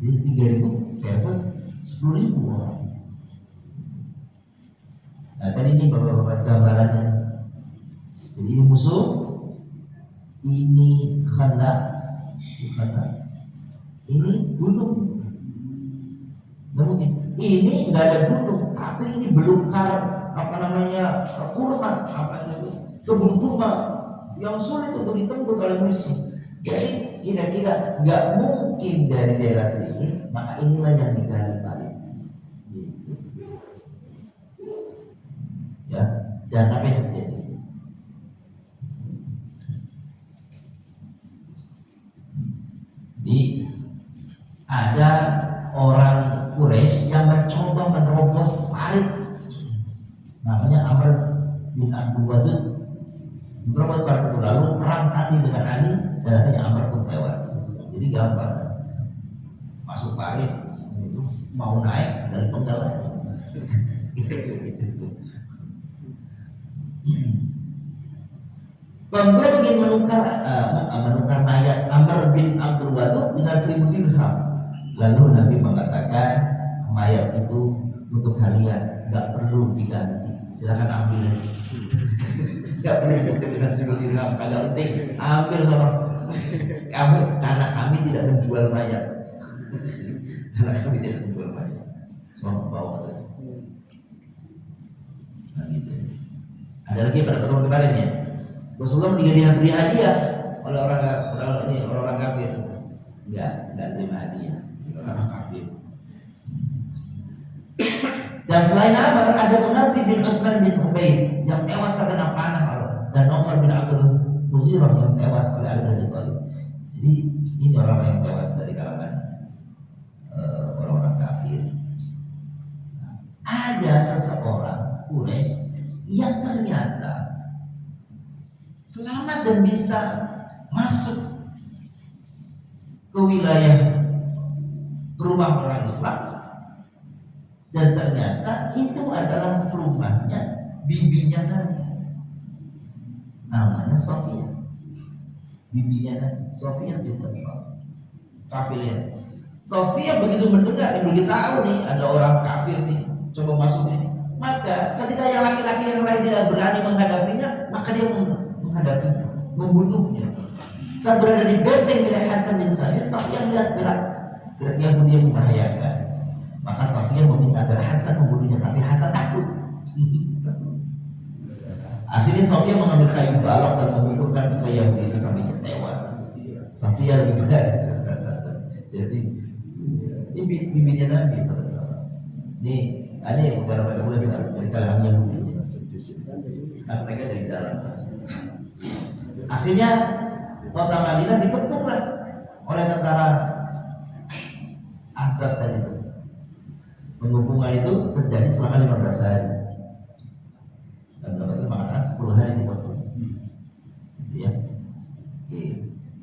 Jadi 3.000 versus 10.000 orang. Nah tadi ini bapak-bapak gambarannya. Jadi ini musuh, ini khandak, ini gunung. Nggak mungkin. Ini nggak ada gunung, tapi ini belukar kurma, kebun kurma yang sulit untuk ditembus oleh musuh. Jadi kira-kira nggak mungkin dari daerah sini, maka inilah yang digali balik. Gitu. Ya, dan apa yang terjadi? Jadi ada orang Quraisy yang mencoba menerobos parit, namanya Amr bin Abdul Wadud, menerobos parit itu lalu perang tadi dengan Ali dan akhirnya Amr pun tewas. Jadi gampang masuk parit itu mau naik dari penggalannya. Quraisy ingin menukar mayat Amr bin Abdul Wadud dengan 1.000 dirham. Lalu Nabi mengatakan mayat itu untuk kalian, nggak perlu diganti, silakan ambil. Nggak perlu diganti dengan 1.000 dirham, agak penting ambil sama kamu, karena kami tidak menjual mayat. Karena kami tidak menjual mayat, semua bawa saja. Nah, gitu. Ada lagi pada pertemuan kemarin ya, Rasulullah diberi hadiah oleh orang kafir. Enggak terima hadiah orang kafir. Dan selain Amr ada Munabbi bin Utsman bin Ubaid yang tewas terkena panah dan Naufal bin Abdul Mughirah yang tewas oleh Ali bin Abi Thalib. Jadi ini orang yang tewas dari kalangan orang-orang kafir. Ada seseorang Quraisy yang ternyata selamat dan bisa masuk ke wilayah rumah orang Islam, dan ternyata itu adalah rumahnya bibinya Nabi, namanya Sofia, bibinya Nabi, Sofia binti Abdullah. Tapi lihat, Sofia begitu mendengar, begitu tahu nih ada orang kafir nih coba masuk nih, maka ketika yang laki-laki yang lain tidak berani menghadapinya, maka dia menghadapinya, membunuhnya. Saat berada di benteng milik Hasan bin Sabit, Sofia melihat gerak yang dia membahayakan. Maka Sofia meminta agar Hasan membunuhnya, tapi Hasan takut. Akhirnya Sofia mengambil kayu balok dan memukulkan ke Yahudi itu sampai dia tewas. Sofia lebih berat. Jadi ini bibinya Nabi pada saat ini bukan orang boleh dari kalangan Yahudi. Kata dari dalam. Akhirnya kota Madinah dikepunglah oleh tentara Asad tadi itu. Pengepungan itu terjadi selama 15 hari. Dan dapat mengatakan 10 hari dikepung. Ya.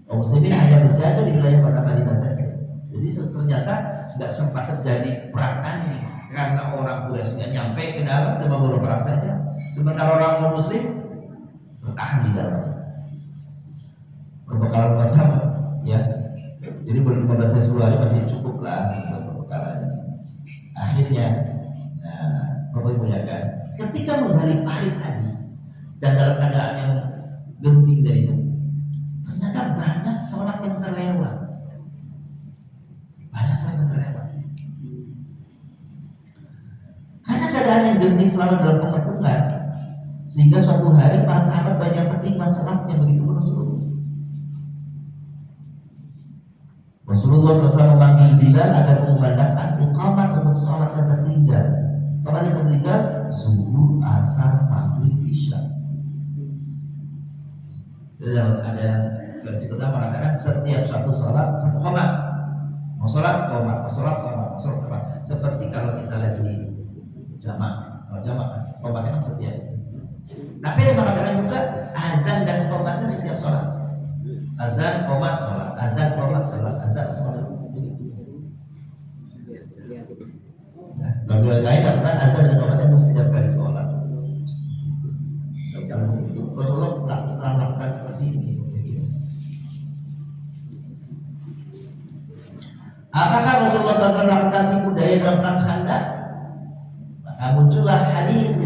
Kaum muslimin hanya bersiaga di wilayah kota Madinah saja. Jadi ternyata tidak sempat terjadi perang tadi karena orang Quraisy nggak nyampe ke dalam, cuma baru perang saja. Sementara orang muslim bertahan di dalam. Perbekalan pertama, ya. Jadi baru 15 hari 10 hari masih cukup lah untuk perbekalan. Akhirnya, ketika menggali parit tadi dan dalam keadaan yang genting dari itu, ternyata banyak sholat yang terlewat. Banyak sholat yang terlewat. Karena keadaan yang genting selama dalam pengepungan, sehingga suatu hari para sahabat banyak tertinggal sholatnya, begitu pun Rasulullah SAW memanggil Bilal agar mengumandangkan iqamah untuk sholat yang tertinggal. Sholat yang tertinggal zuhur, asar, maghrib, isya. Ada versi pertama mengatakan setiap satu sholat satu koma. Mau sholat koma, mau sholat koma, mau sholat koma. Seperti kalau kita lagi jamak, kalau jamak komatnya kan setiap. Tapi dia mengatakan juga azan dan komatnya setiap sholat. Azan, qomat, sholat, azan, qomat, sholat, azan, sholat. Bagi lain lakukan azan dan qomat itu setiap kali sholat. Rasulullah telah melakukan seperti ini. Apakah Rasulullah SAW melakukan tipu daya dalam perang Khandaq? Maka muncullah hadis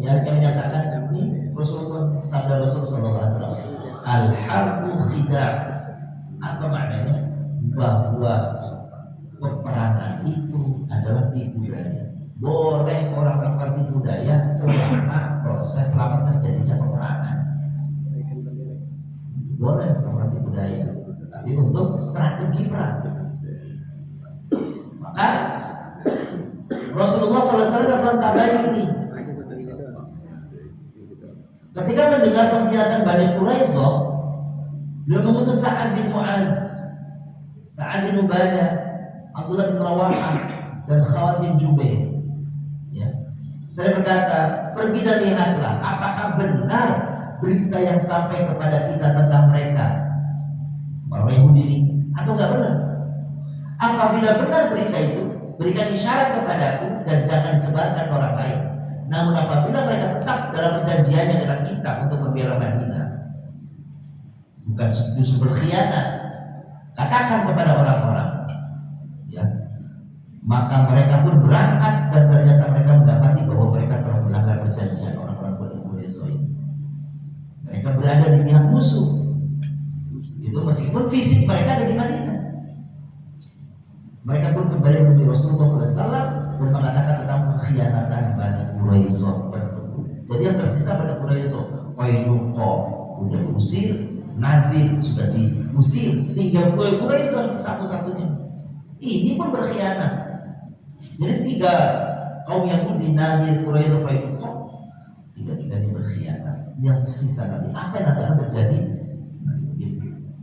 yang menyatakan ini Rasulullah, sabda Rasulullah SAW. Al-harbu khida'. Apa maknanya? Bahwa peperangan itu adalah tipu daya. Boleh orang melakukan tipu daya selama terjadinya peperangan. Boleh melakukan tipu daya, tapi untuk strategi perang. Maka Rasulullah SAW dapat kabar ini. Ketika mendengar pengkhianatan Bani Quraisyah, beliau mengutus Sa'ad bin Mu'az, Sa'ad bin Ubadah, Abdullah bin Rawahah, dan Khalid bin Jubair. Ya. Saya berkata, pergi dan lihatlah apakah benar berita yang sampai kepada kita tentang mereka, orang Yahudi ini, atau enggak benar. Apabila benar berita itu, berikan isyarat kepadaku dan jangan disebarkan ke orang lain. Namun apabila mereka tetap dalam perjanjiannya dengan kita untuk membela Madinah, bukan justru berkhianat, katakan kepada orang-orang, ya, maka mereka pun berangkat dan ternyata mereka mendapati bahwa mereka telah melanggar perjanjian orang-orang Bani Quraisyah ini. Mereka berada di pihak musuh. Itu meskipun fisik mereka ada di Madinah. Mereka pun kembali menemui Rasulullah SAW dan mengatakan tentang pengkhianatan Bani Quraisyah tersebut. Jadi yang tersisa Bani Quraisyah, Qainuqa sudah diusir, Nazir sudah diusir, tinggal Quraisyah satu-satunya. Ini pun berkhianat. Jadi tiga kaum Yahudi, Nazir, Quraisyah, Qainuqa, tiga-tiganya berkhianat. Yang tersisa nanti apa yang nanti akan terjadi? Nanti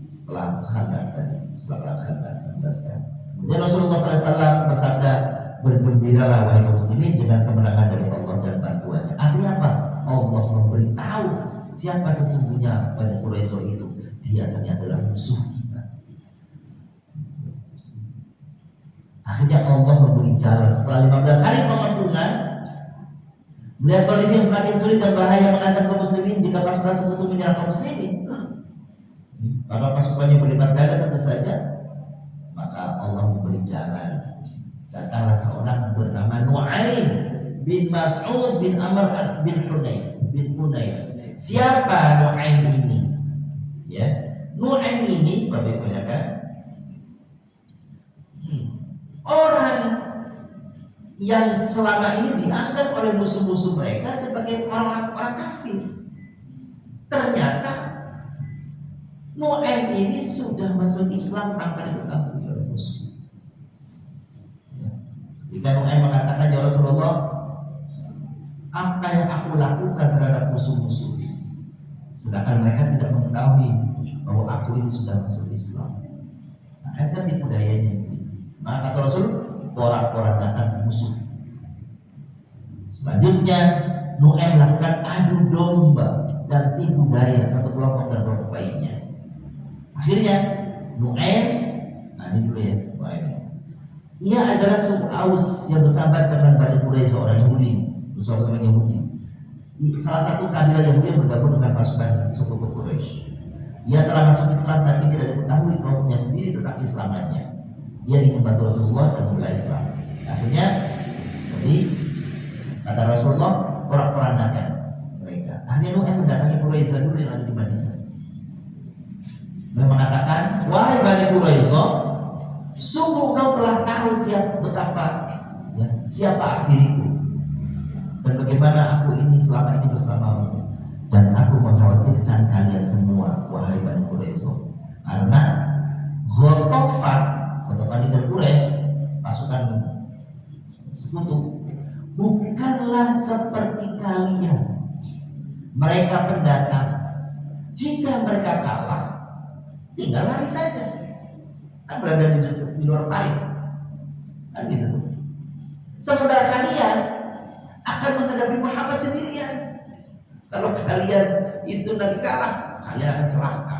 setelah Khandaq tadi, setelah Khandaq menjelaskan. Dan Rasulullah SAW bersabda, bergembiralah wahai kaum muslimin dengan kemenangan dari Allah dan bantuannya. Artinya apa? Allah memberitahu siapa sesungguhnya Bani Quraisyah itu. Dia ternyata adalah musuh kita. Akhirnya Allah memberi jalan setelah 15 hari pengepungan. Melihat kondisi yang semakin sulit dan bahaya mengancam kaum muslimin jika pasukan sekutu menyerang kaum muslimin. Karena pasukannya berlipat ganda tentu saja, maka Allah memberi jalan. Datanglah seorang bernama Nu'aim bin Mas'ud bin Amr bin Hunayf. Siapa Nu'aim ini? Ya, Nu'aim ini Bapak Ibu ya kan? Orang yang selama ini dianggap oleh musuh-musuh mereka sebagai orang-orang kafir. Ternyata Nu'aim ini sudah masuk Islam tanpa diketahui oleh musuh. Jika Nu'aim mengatakan, ya Rasulullah, apa yang aku lakukan terhadap musuh-musuh ini, sedangkan mereka tidak mengetahui bahwa aku ini sudah masuk Islam. Nah, kan tipu dayanya ini. Maka kata Rasul, porak-porandakan musuh. Selanjutnya Nu'aim melakukan adu domba dan tipu daya satu kelompok dan kelompok lainnya. Akhirnya Nu'aim, nah ini dulu ya, ia adalah suku Aus yang bersahabat dengan Bani Quraisyah, orang Yahudi, bersahabat dengan Yahudi. Salah satu kabilah Yahudi yang bergabung dengan pasukan suku Quraisy. Ia telah masuk Islam tapi tidak diketahui kaumnya sendiri tentang Islamannya. Ia membantu Rasulullah dan membela Islam. Akhirnya, jadi kata Rasulullah, orang-orang Bani Quraisyah, sungguh kau telah tahu siapa diriku dan bagaimana aku ini selama ini bersamamu, dan aku mengkhawatirkan kalian semua, wahai Bani Quraisyah, karena Ghatafan dan Quraisy, pasukan sekutu, bukanlah seperti kalian. Mereka pendatang, jika mereka kalah tinggal lari saja, kan berada di luar parit, kan gitu. Sementara kalian akan menghadapi Muhammad sendirian. Kalau kalian itu nanti kalah, kalian akan celaka.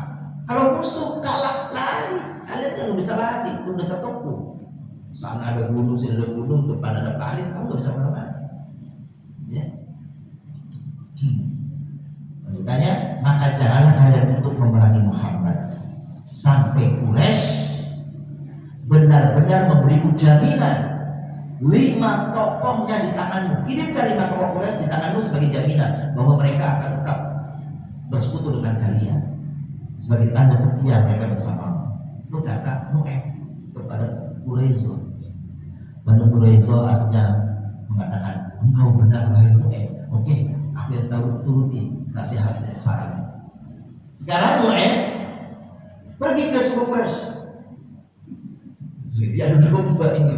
Kalau musuh kalah, lari, kalian nggak bisa lari, itu udah tertepuk. Sana ada gunung, sini ada gunung, depan ada parit, kamu nggak bisa kemana-mana. Ya. Tanya, maka janganlah kalian untuk memerangi Muhammad sampai Quraisy benar-benar memberimu jaminan 5 tokohnya di tanganmu. Kirimkan 5 tokoh Quraisy di tanganmu sebagai jaminan bahwa mereka akan tetap bersekutu dengan kalian sebagai tanda setia mereka bersamamu. Itu kata Nu'aim kepada Quraisyah. Bani Quraisyah akhirnya mengatakan, engkau benar wahai Nu'aim. Oke, aku yang tahu turuti nasihat saran. Sekarang Nu'aim pergi ke suku Quraisy. Dia adu domba ini.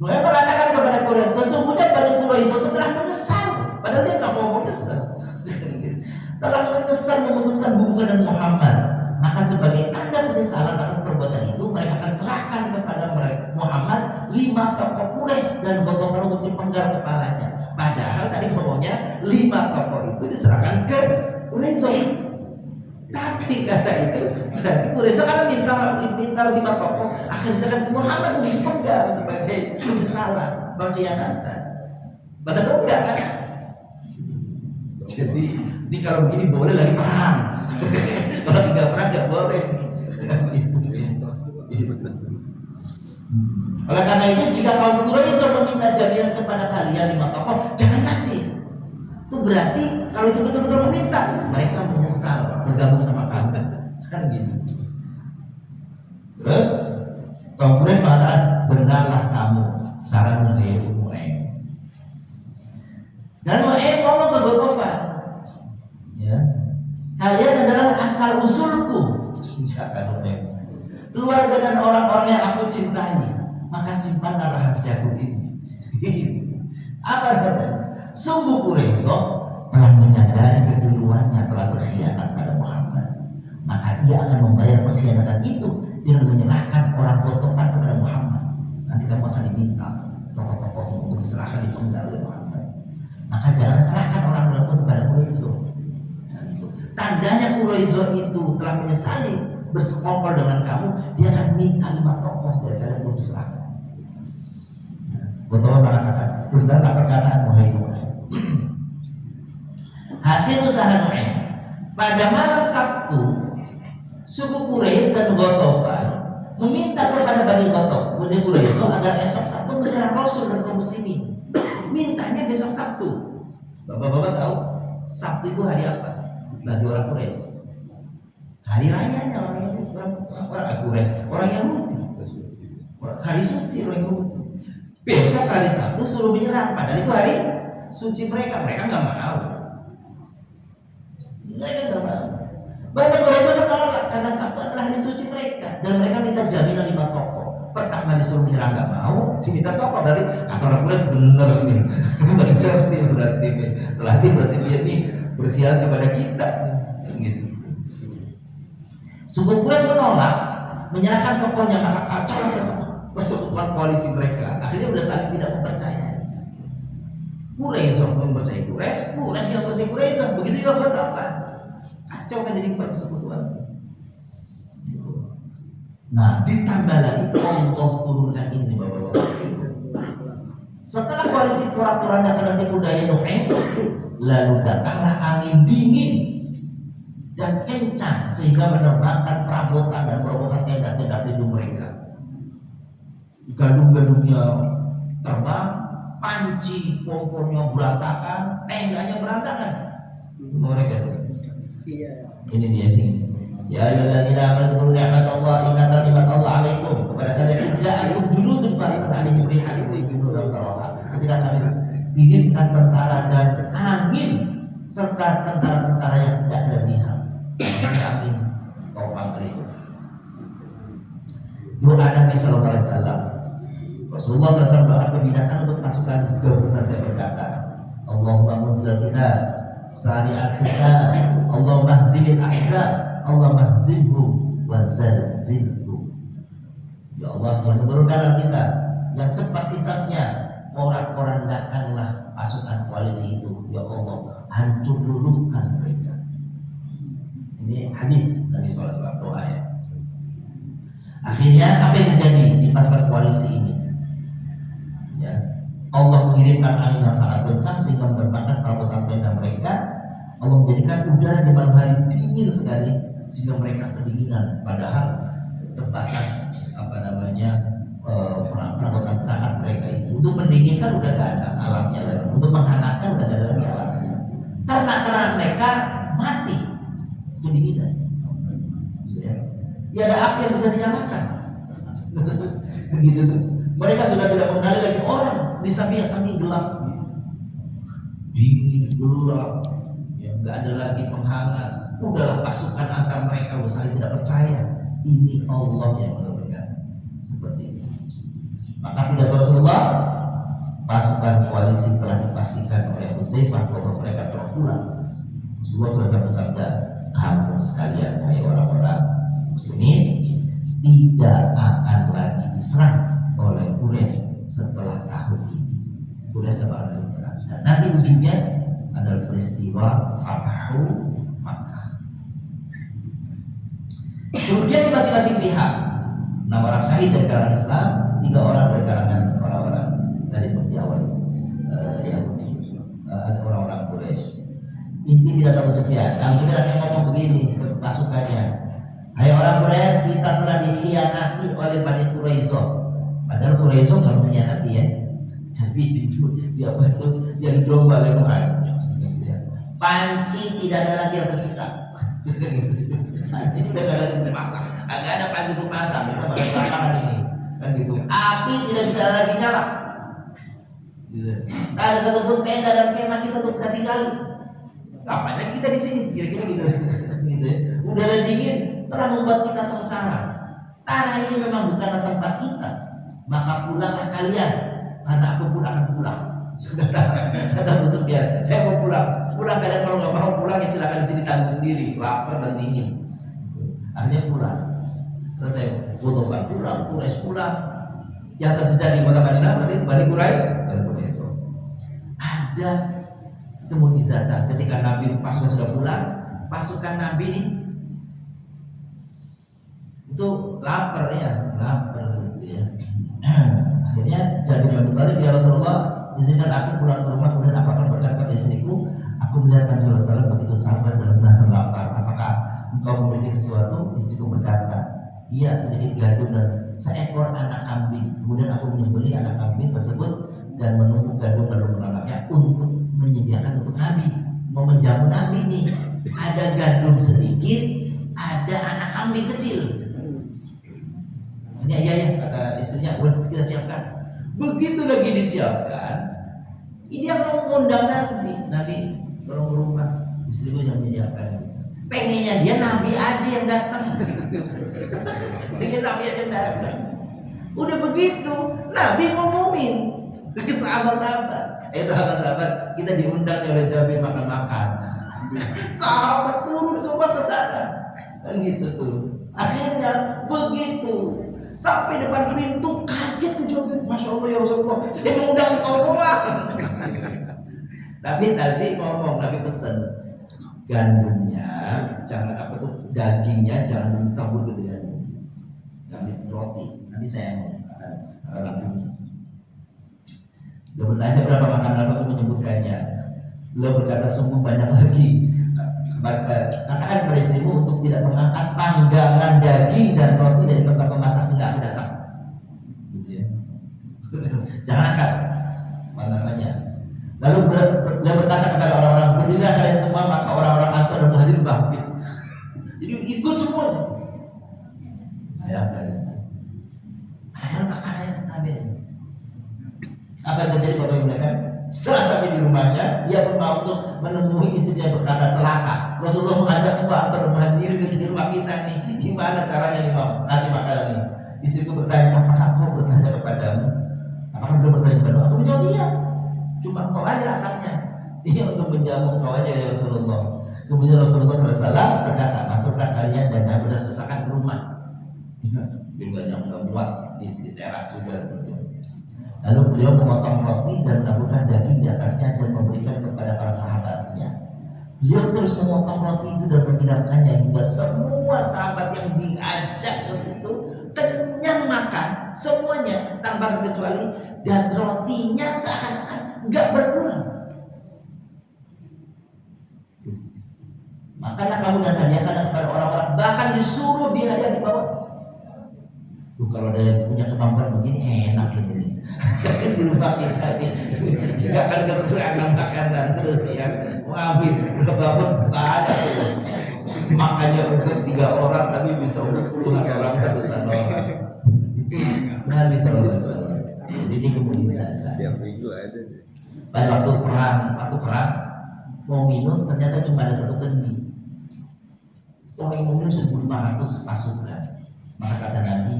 Nu'aim mengatakan kepada Quraisy, sesungguhnya Bani Quraisyah itu telah menyesal. Padahal dia nggak mau menyesal. Telah menyesal memutuskan hubungan dengan Muhammad. Maka sebagai tanda penyesalan atas perbuatan itu, mereka akan serahkan kepada Muhammad 5 tokoh Quraisy dan Ghatafan untuk dipenggal kepalanya. Padahal tadi ngomongnya 5 tokoh itu diserahkan ke Quraisy. Tapi kata itu berarti Quraisy kan minta 5 tokoh akan diserahkan Muhammad untuk dipenggal sebagai penyesalan, pengkhianatan. Padahal enggak kan? Jadi ini kalau begini boleh lagi perang. Kalau tidak perang nggak boleh. Oleh karena itu, jika kaum Quraisy meminta jaminan kepada kalian 5 tokoh, jangan kasih. Itu berarti kalau itu betul-betul meminta, mereka menyesal bergabung sama kamu, kan gitu. Terus kaum Quraisy mengatakan, benarlah kamu, saran Nu'aim. Sekarang Nu'aim ngomong ke Ghatafan, ya, kalian adalah asal usulku, kata Nu'aim, keluarga dan orang-orang yang aku cintai, maka simpanlah rahasiaku ini. Apa katanya? Sungguh Quraisy telah menyadari kekeliruannya telah berkhianat pada Muhammad, maka ia akan membayar pengkhianatan itu dengan menyerahkan orang Ghatafan kepada Muhammad. Nanti kamu akan diminta tokoh-tokoh untuk diserahkan dipenggal oleh Muhammad. Maka jangan serahkan orang-orang itu kepada Quraisy. Tandanya Quraisy itu telah menyesali bersekongkol dengan kamu, dia akan minta 5 tokoh dari kalian untuk diserahkan. Ghatafan mengatakan, benarlah perkataan wahai Nu'aim. Hasil usaha Nu'aim, pada malam Sabtu, suku Quraisy dan Ghatafan meminta kepada Bani Quraisyah agar esok Sabtu menyerang Rasul dan kaum muslimin. Mintanya besok Sabtu. Bapak-bapak tahu Sabtu itu hari apa bagi orang Quraisy? Hari rayanya orang Quraisy, orang Yahudi. Hari suci orang Yahudi. Besok hari Sabtu suruh menyerang, padahal itu hari suci mereka. Mereka nggak mau. Bani Quraisy menolak karena Sabtu adalah hari suci mereka, dan mereka minta jaminan 5 tokoh. Pertama disuruh menyerang nggak mau, diminta tokoh, berarti kata orang Quraisy benar ini. Berarti dia ini berkhianat kepada kita. Gitu. Suku Quraisy menolak menyerahkan tokohnya, maka kacau persekutuan koalisi mereka. Akhirnya udah saling tidak mempercayai. Quraisy mempercayai Quraisy, Quraisy yang mempercayai Quraisy. Begitu juga Ghatafan. Kacau kan jadi persekutuan. Nah, ditambah lagi Allah turunkan ini bapak-bapak. Setelah koalisi pura-puranya kena tipu daya Nu'aim, lalu datanglah angin dingin dan kencang sehingga menerbangkan perabotan dan perobohan tenda-tenda pelindung mereka. Gadung-gadungnya terbang, panci kompornya berantakan, tendanya berantakan. Mereka ini dia sini. Ya ayyuhalladzina amanu dzkuru ni'matallahi ingatan nikmat Allah alaikum kepada kalian ja'akum junudun farisan alaihim rihan wa junudun taraha. Ketika kami kirimkan tentara dan angin serta tentara-tentara yang tidak terlihat. Angin topang itu. Doa Nabi Sallallahu Alaihi Wasallam. Rasulullah SAW doa kebinasan untuk pasukan gabungan. Saya berkata, Allahumma muzlatina sari'al hisab, Allahumma hzimil ahzab, Allahumma hzimhu wa zalzilhu. Ya Allah, yang menurunkan kita, yang cepat hisabnya, porak-porandakanlah pasukan koalisi itu. Ya Allah, hancur luluhkan mereka. Ini hadis Nabi SAW doa ya. Akhirnya apa yang terjadi di pasukan koalisi ini? Ya, Allah mengirimkan angin yang sangat kencang sehingga menerbangkan perabotan tenda mereka. Allah menjadikan udara di malam hari dingin sekali sehingga mereka kedinginan. Padahal terbatas perabotan perangkat mereka itu. Untuk mendinginkan udah gak ada alatnya lagi. Untuk menghangatkan udah gak ada lagi alatnya. Ternak mereka mati kedinginan. Ya ada api yang bisa dinyalakan. Begitu tuh. Mereka sudah tidak mengenali lagi orang di samping gelap, dingin gelap, ya nggak ada lagi penghangat. Udahlah pasukan antar mereka saling tidak percaya. Ini Allah yang menurunkan seperti ini. Maka pidato Rasulullah, pasukan koalisi telah dipastikan oleh Hudzaifah bahwa mereka telah pulang. Rasulullah selesai bersabda, kamu sekalian hai orang-orang Muslimin tidak akan lagi diserang oleh Quraisy setelah tahun ini. Quraisy dapat lagi perang. Nanti ujungnya adalah peristiwa Fathu Makkah. Kemudian masing-masing pihak 6 orang syahid dari kalangan Islam, 3 orang dari kalangan orang-orang dari pembiawai Yahudi, ada orang-orang Quraisy. Inti tidak Abu Sufyan. Abu Sufyan akan ngomong begini ke pasukannya, hai orang Quraisy, kita telah dikhianati oleh Bani Quraisyah. Padahal Quraisyah nggak mengkhianati ya. Tapi dia betul yang domba leluhur. Panci tidak ada lagi yang tersisa. Panci tidak ada lagi terpasang. Agak ada panci untuk pasang. Kita pada lapangan ini. Kan gitu. Api tidak bisa lagi nyala. Tak ada satupun tenda dan kemah kita untuk kita tinggali. Ngapain lagi kita di sini? Kira-kira gitu. Gitu ya. Udara dingin telah membuat kita sengsara. Tanah ini memang bukan tempat kita. Maka pulanglah kalian, karena aku pun akan pulang. Kata Abu Sufyan, saya mau pulang. Pulang kalian, kalau nggak mau pulang ya silakan di sini tanggung sendiri, lapar dan dingin. Akhirnya pulang. Selesai Hudzaifah pulang, Quraisy pulang. Yang tersisa di kota Madinah berarti Bani Quraisy dan Quraisy. Ada kemujizatan ketika Nabi pasukan sudah pulang, pasukan Nabi ini itu lapar ya, lapar gitu ya. Akhirnya Jabir bin Abi Thalib, ya Rasulullah, izinkan aku pulang ke rumah, kemudian aku akan berkata kepada istriku, aku melihat Nabi Rasulullah begitu sabar dan menahan lapar. Apakah engkau memiliki sesuatu? Istriku berkata, iya, sedikit gandum dan seekor anak kambing. Kemudian aku menyembelih anak kambing tersebut dan menumpuk gandum lalu menanamnya untuk menyediakan untuk Nabi, mau menjamu Nabi nih. Ada gandum sedikit, ada anak kambing kecil. Ini ya kata istrinya, udah kita siapkan. Begitu lagi disiapkan, ini yang mau mengundang Nabi tolong ke rumah. Istriku yang menyiapkan. Pengennya dia Nabi aja yang datang. Pengen Nabi aja yang datang. Udah begitu, Nabi ngomongin ke sahabat-sahabat. Sahabat-sahabat, kita diundang oleh Jabir makan-makan. Sahabat turun semua ke sana. Kan gitu tuh. Akhirnya begitu sampai depan pintu, kaget tuh Jabir. Masya Allah ya Rasulullah, saya mengundang kau doang. Tapi tadi ngomong, Nabi pesen gandumnya jangan dagingnya jangan ditabur ke gandum, jangan roti. Nanti saya mau gandumnya. Dia bertanya berapa makanan, aku menyebutkannya. Beliau berkata sungguh banyak lagi. Katakan kepada istrimu untuk tidak mengangkat panggangan daging dan roti dari tempat pemasak hingga aku datang. Gitu ya. Jangan angkat namanya. Lalu beliau berkata kepada orang-orang, berdirilah kalian semua. Maka orang-orang Ansar dan Muhajirin bangkit. Jadi ikut semua. Ada makan ayam Nabi. Apa yang terjadi Bapak Ibu kan? Setelah sampai di rumahnya, dia pun langsung menemui istrinya berkata celaka. Rasulullah mengajak semua asal hadir di rumah kita nih. Gimana caranya nih mau kasih makanan nih? Istriku bertanya, apakah kau bertanya kepadamu? Apakah belum bertanya kepadamu? Aku menjawab iya. Cuma kau aja asalnya. Iya untuk menjamu kau aja ya Rasulullah. Kemudian Rasulullah SAW berkata, masuklah kalian dan Nabi desakan ke rumah. Juga yang nggak muat di teras juga. Lalu beliau memotong roti dan menaburkan daging di atasnya dan memberikan kepada para sahabatnya. Beliau terus memotong roti itu dan menyiramkannya hingga semua sahabat yang diajak ke situ kenyang makan semuanya tanpa terkecuali, dan rotinya seakan-akan nggak berkurang. Makanlah kamu dan hadiahkan kepada orang-orang, bahkan disuruh dihadiah di bawah. Kalau ada yang punya kemampuan begini enak ini di rumah kita nih, nggak akan kekurangan makanan terus ya. Wabit berapapun ada makannya untuk 3 orang tapi bisa untuk puluhan orang, ratusan orang. Itu Nabi SAW. Jadi kemudian Tiap minggu ada. pada waktu perang mau minum ternyata cuma ada 1 kendi. Orang yang minum 1.500 pasukan. Maka kata Nabi,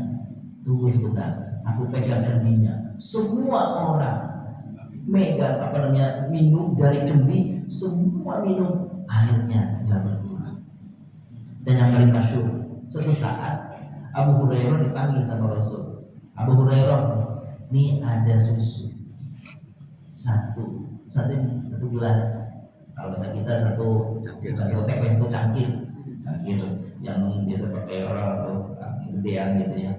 tunggu sebentar, aku pegang kendinya. Semua orang megang minum dari kendi, semua minum, airnya tidak berkurang. Dan yang paling masyhur, suatu saat Abu Hurairah dipanggil sama Rasul. Abu Hurairah, ini ada susu satu gelas. Kalau bahasa kita bukan satu tepung, itu cangkir yang biasa pakai orang atau gedean gitu ya.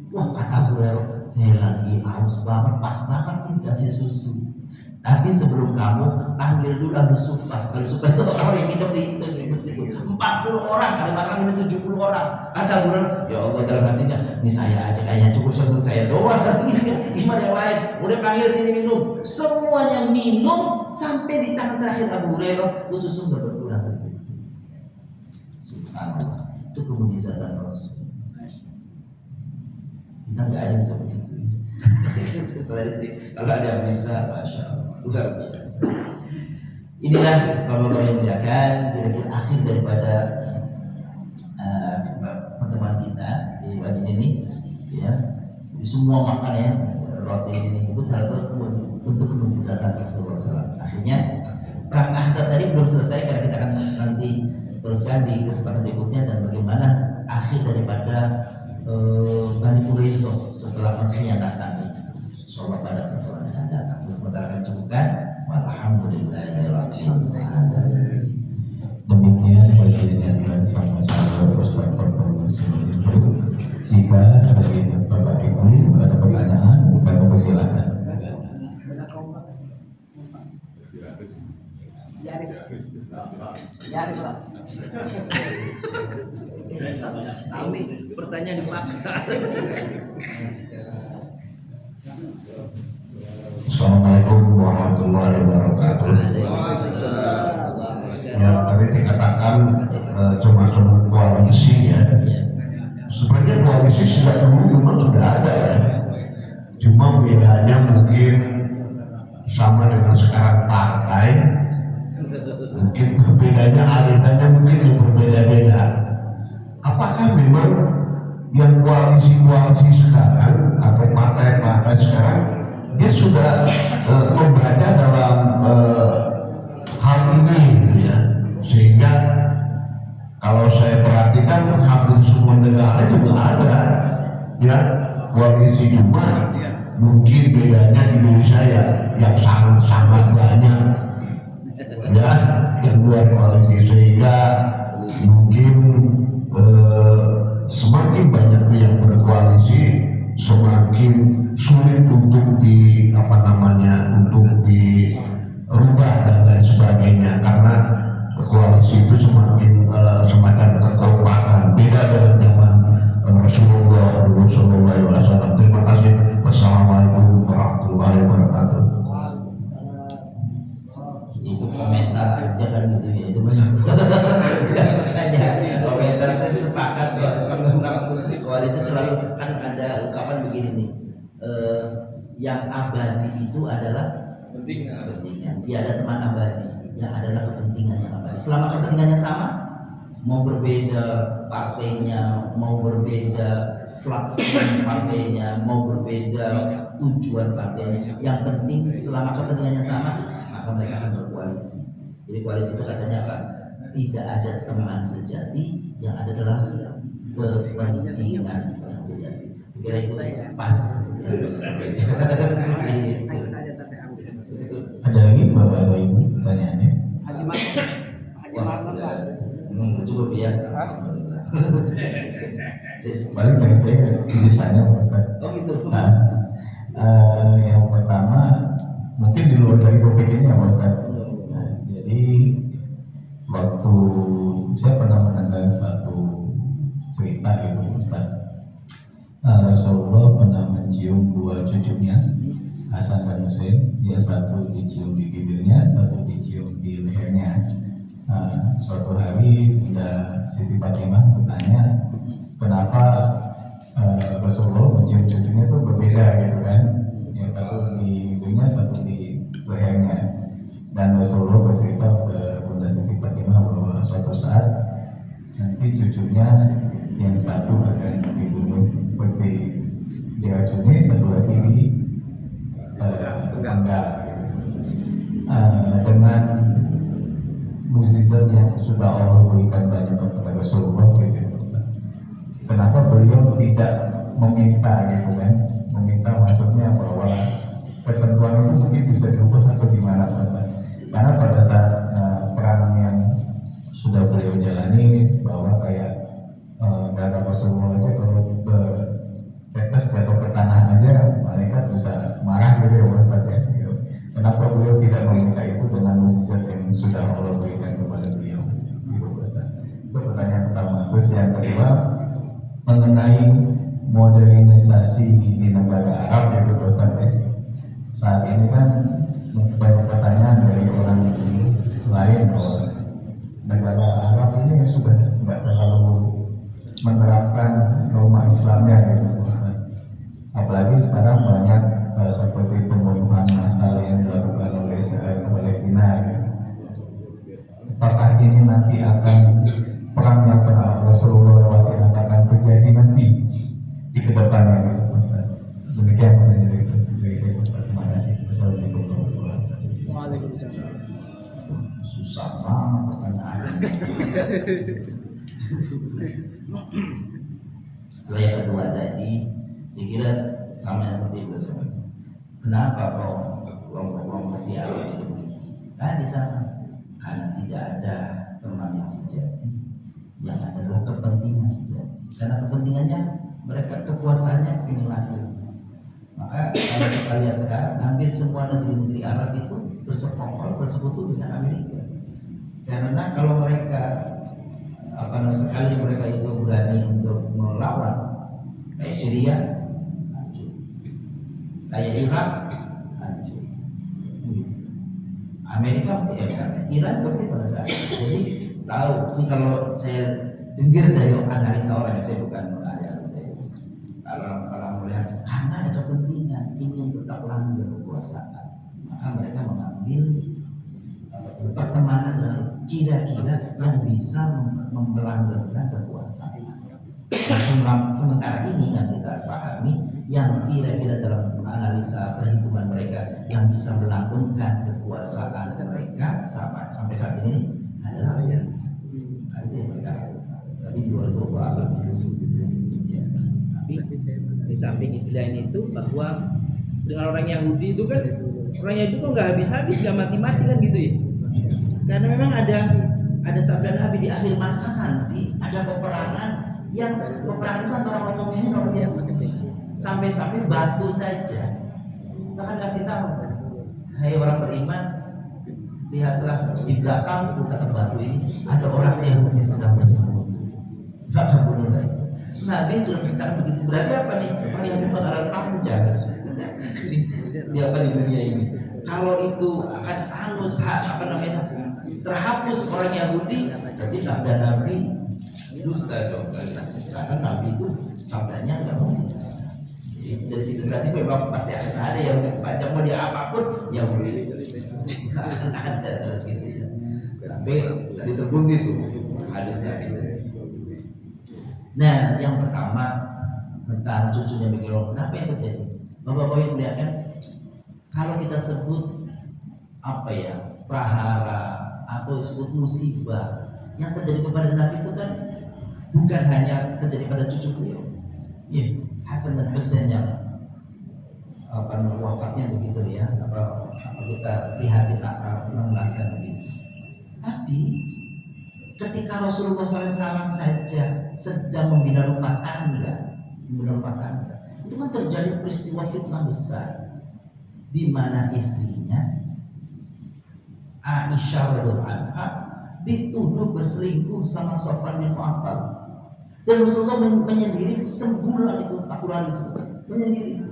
Wah, kata Hurairah, saya lagi haus banget, pas banget nih dikasih susu. Tapi sebelum kamu panggil dulu Abu Sufah. Abu Sufah itu orang yang hidup di Mesir. 40 orang, ada makan 70 orang. Kata Hurairah, ya Allah, dalam hatinya, ini saya aja kayaknya cukup untuk saya doang. Gimana yang lain? Udah panggil sini minum. Semuanya minum sampai di tangan terakhir Abu Hurairah, itu susu nggak berkurang sedikit. Subhanallah, itu kemujizatan Rasul. Kita nggak ada yang bisa begitu. Kalau ada yang bisa, masya Allah, luar biasa. Inilah Bapak-Bapak yang muliakan, kira-kira akhir daripada pertemuan kita di pagi ini, ya. Jadi semua makan ya roti ini itu terlalu untuk kemujizatan Rasulullah SAW. Akhirnya perang Ahzab tadi belum selesai, karena kita akan nanti teruskan di kesempatan berikutnya, dan bagaimana akhir daripada Bani Quraisyah setelah menterinya datang. Insyaallah pada pertemuan yang datang. Sementara akan cukupkan. Walhamdulillahirabbil alamin. Demikian bagian yang sama-sama perspektif. Jika bagi Bapak Ibu ada pertanyaan, kami persilakan. Tahu pertanyaan dipaksa. Assalamualaikum warahmatullahi wabarakatuh. Ya, tadi dikatakan cuma koalisi ya. Sebenarnya koalisi sejak dulu memang sudah ada ya. Cuma bedanya mungkin sama dengan sekarang partai. Mungkin bedanya alirannya mungkin yang berbeda-beda. Apakah memang yang koalisi sekarang atau partai-partai sekarang dia sudah membaca dalam hal ini gitu ya, sehingga kalau saya perhatikan hampir semua negara juga ada ya koalisi, cuma mungkin bedanya di Indonesia ya yang sangat banyak ya yang luar koalisi, sehingga mungkin semakin banyak yang berkoalisi semakin sulit untuk untuk dirubah dan lain sebagainya, karena koalisi itu semacam kekompakan, beda dengan zaman Rasulullah SAW. Terima kasih. Wassalamualaikum warahmatullahi wabarakatuh. Itu komentar aja kan gitu ya, itu komentar koalisi selalu kan ada ungkapan begini nih, yang abadi itu adalah kepentingan. Dia ada teman abadi yang adalah kepentingan yang abadi. Selama kepentingannya sama, mau berbeda partainya, mau berbeda platform partainya, mau berbeda tujuan partainya, yang penting selama kepentingannya sama, maka mereka akan berkoalisi. Jadi koalisi itu katanya apa? Tidak ada teman sejati, yang ada adalah kepentingan yang sejati. Kira itu pas. Ada lagi Bapak atau Ibu pertanyaannya? Haji Marwan Pak. Cukup ya. Balik dari saya izin tanya Pak Ustaz. Oh gitu. Nah, yang pertama mungkin di luar dari topik ini ya Pak Ustaz. Nah, jadi waktu saya pernah mendengar satu cerita gitu Ustaz. Rasulullah pernah mencium dua cucunya, Hasan dan Husain. Dia satu dicium di bibirnya, satu dicium di lehernya. Suatu hari Bunda Siti Fatimah bertanya, kenapa Rasulullah mencium cucunya itu berbeda gitu kan? Yang satu di bibirnya, satu di lehernya. Dan Rasulullah bercerita ke Bunda Siti Fatimah bahwa suatu saat nanti cucunya yang satu akan dibunuh seperti diracuni, satu lagi di penggal. Dengan mukjizat yang sudah Allah berikan banyak kepada Rasulullah gitu. Kenapa beliau tidak meminta gitu kan? Meminta maksudnya bahwa ketentuan itu mungkin bisa diubah atau gimana Ustaz? Karena pada saat perang yang sudah beliau jalani, bahwa kayak darah Rasulullah itu kalau tetes jatuh ke tanah aja malaikat bisa marah gitu ya Ustaz ya. Gitu. Kenapa beliau tidak meminta itu dengan mukjizat yang sudah Allah berikan kepada beliau? Gitu Ustaz. Itu pertanyaan pertama. Terus yang kedua mengenai modernisasi di negara Arab gitu Ustaz ya. Saat ini kan banyak pertanyaan dari orang lain bahwa negara Arab ini sudah nggak terlalu menerapkan norma Islamnya gitu. Apalagi sekarang banyak seperti pembunuhan massal yang dilakukan oleh Israel ke Palestina gitu. Apakah ini nanti akan perang yang pernah Rasulullah lewati akan terjadi nanti di kedepannya gitu Ustaz? Demikian pertanyaan dari saya Ustaz. Terima kasih. Wassalamualaikum warahmatullahi wabarakatuh. Waalaikumsalam. Susah banget pertanyaan. Kalau yang kedua tadi, saya kira sama seperti itu sebenarnya. Kenapa kok kelompok-kelompok di Arab itu begini? Nah di sana karena tidak ada teman yang sejati, yang adalah kepentingan sejati. Karena kepentingannya mereka kekuasaannya ingin lanjut. Maka kalau kita lihat sekarang, hampir semua negeri-negeri Arab itu bersekongkol, bersekutu dengan Amerika. Karena kalau mereka sekali mereka itu berani untuk melawan, kayak Syria hancur, kayak Irak hancur, Amerika Iran berarti pada saat itu. Jadi tahu ini kalau saya dengar dari analisa orang, saya bukan analisa saya. Kalau melihat karena ada kepentingan ingin tetap langgeng kekuasaan, maka mereka mengambil pertemanan dengan kira-kira yang bisa memelanggengkan kekuasaan. Nah, sementara ini yang kita pahami, yang kira-kira dalam analisa perhitungan mereka yang bisa melanggengkan kekuasaan mereka sampai saat ini adalah itu yang mereka. Tapi di luar itu ya. Tapi di samping itu lain itu bahwa dengan orang Yahudi itu kan, orang Yahudi itu nggak habis-habis, nggak mati-mati kan gitu ya. Karena memang ada sabda Nabi di akhir masa nanti ada peperangan yang peperangan itu antara orang mukmin dan orang Yahudi. Sampai-sampai batu saja kita kan kasih tahu, hai orang beriman, lihatlah di belakang kata batu ini ada orang Yahudi sedang bersembunyi, maka bunuhlah itu. Nabi sudah menceritakan begitu. Berarti apa nih? Orang yang bakalan panjang di apa di dunia ini. Kalau itu akan hangus terhapus orang Yahudi, berarti sabda Nabi dusta dong. Karena Nabi itu sabdanya nggak mungkin. Jadi dari situ berarti memang pasti akan ada yang panjang mau dia apapun yang boleh akan ada terus gitu ya. Sampai tadi terbukti tuh hadisnya gitu. Nah, yang pertama tentang cucunya Bikiro, kenapa yang terjadi? Bapak-bapak yang muliakan, kalau kita sebut apa ya, prahara atau sebut musibah yang terjadi kepada Nabi itu kan bukan hanya terjadi pada cucu beliau. Ya, Hasan dan Husain yang wafatnya begitu ya, apa kita prihatin mengenaskan begitu. Tapi ketika Rasulullah SAW saja sedang membina rumah tangga, itu kan terjadi peristiwa fitnah besar di mana istrinya Aisyah radhiyallahu anha dituduh berselingkuh sama Sofwan bin Mu'attal. Dan Rasulullah menyendiri sebulan itu 40 hari menyendiri.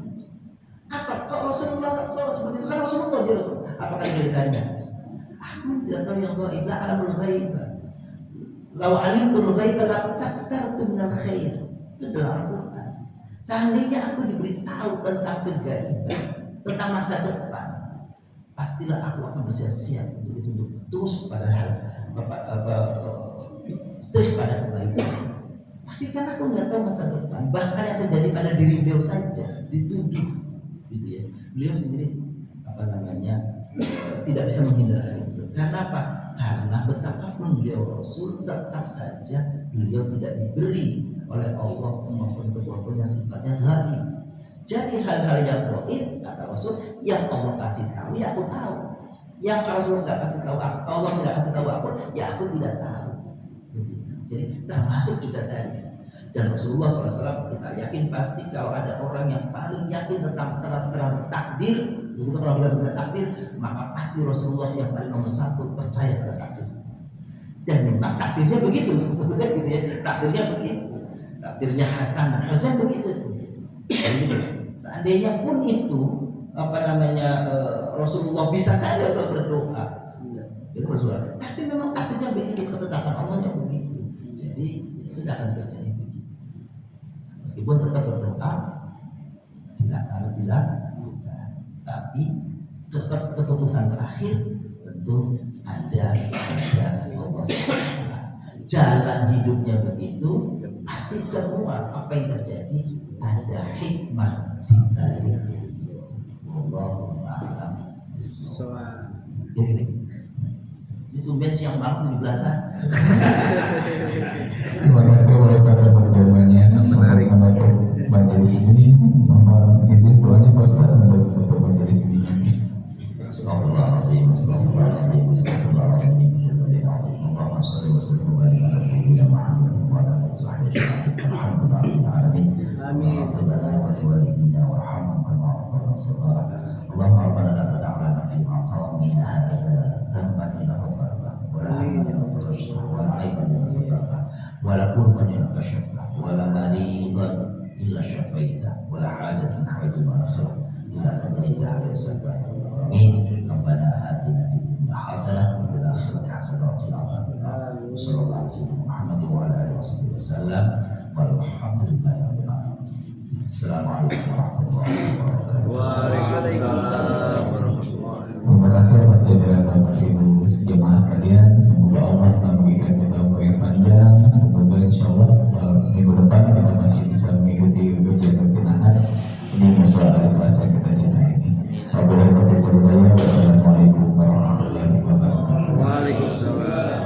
Apa? Kalau Rasulullah kalau seperti itu kan Rasulullah dia Rasul. Apakah dia ditanya? Aku tidak tahu yang gaib, la alamul ghaib. Lau alimtul ghaib lastakstartu minal khair. Itu adalah Al-Quran. Seandainya aku diberitahu tentang kegaiban, tentang masa depan, pastilah aku akan bersiap-siap untuk terus pada hal setelah pada kebaikan. Tapi karena aku nggak tahu masa depan, bahkan yang terjadi pada diri beliau saja dituduh, gitu ya. Beliau sendiri tidak bisa menghindari itu. Karena apa? Karena betapapun beliau Rasul, tetap saja beliau tidak diberi oleh Allah kemampuan yang sifatnya ghaib. Jadi hal-hal yang gaib kata Rasul, yang Allah kasih tahu, ya aku tahu. Yang Rasul nggak kasih tahu, Allah tidak kasih tahu aku, ya aku tidak tahu. Jadi termasuk juga tadi. Dan Rasulullah SAW kita yakin pasti kalau ada orang yang paling yakin tentang terang takdir, begitu kalau bilang tentang takdir, maka pasti Rasulullah yang paling nomor satu percaya pada takdir. Dan memang takdirnya begitu, bukan gitu ya? Takdirnya begitu. Takdirnya Hasan dan Husain begitu. Jadi, seandainya pun itu Rasulullah bisa saja berdoa, itu Rasulullah. Tapi memang takdirnya begitu, ketetapan Allahnya begitu. Jadi sudah akan terjadi begitu. Meskipun tetap berdoa, tidak harus dilakukan. Tapi keputusan terakhir tentu ada Allah SWT. Jalan hidupnya begitu, pasti semua apa yang terjadi ada hikmah dari Wallahu a'lam bishawab. Itu bench yang bangun 17-an. Terima kasih Ustaz atas jawabannya. Menarik majelis ini. Mohon izin doanya Pak Ustaz untuk majelis ini. Astagfirullahaladzim, astagfirullahaladzim, astagfirullahaladzim. Allahumma shalli wa sallim wa barik ala sayyidina Muhammad wa ala alihi wa sahbihi. Alhamdulillahil alamin. Amin. Wa liwalidina warhamhum kama rabbayana shaghira. Allahumma rabbana la tad'a lana fi maqamina hadza dhanban illa ghafartahu wa la hamman illa farajtahu wa la 'ayban illa satartahu wa la kurban illa kashaftahu wa la maridan illa shafaitahu wa la hajatan hawaijal akhirah illa qadaitaha wa yassartaha. Amin. Rabbana atina fid dunya hasanah wa fil akhirati hasanah wa qina adzabannar. Sallallahu alaihi wasallam Muhammad wa ala alihi wasallam. Walhamdulillahi rabbil alamin. Assalamualaikum warahmatullahi wabarakatuh. Waalaikumsalam warahmatullahi Terima kasih atas jajaran Bapak Ibu jemaah sekalian. Semoga Allah memberikan kita umur yang panjang. Semoga insya Allah minggu depan kita masih bisa mengikuti ujian perpindahan ini musola hari Selasa kita jadikan ini. Wabillahi taufiq wal hidayah. Wassalamualaikum warahmatullahi wabarakatuh. Waalaikumsalam.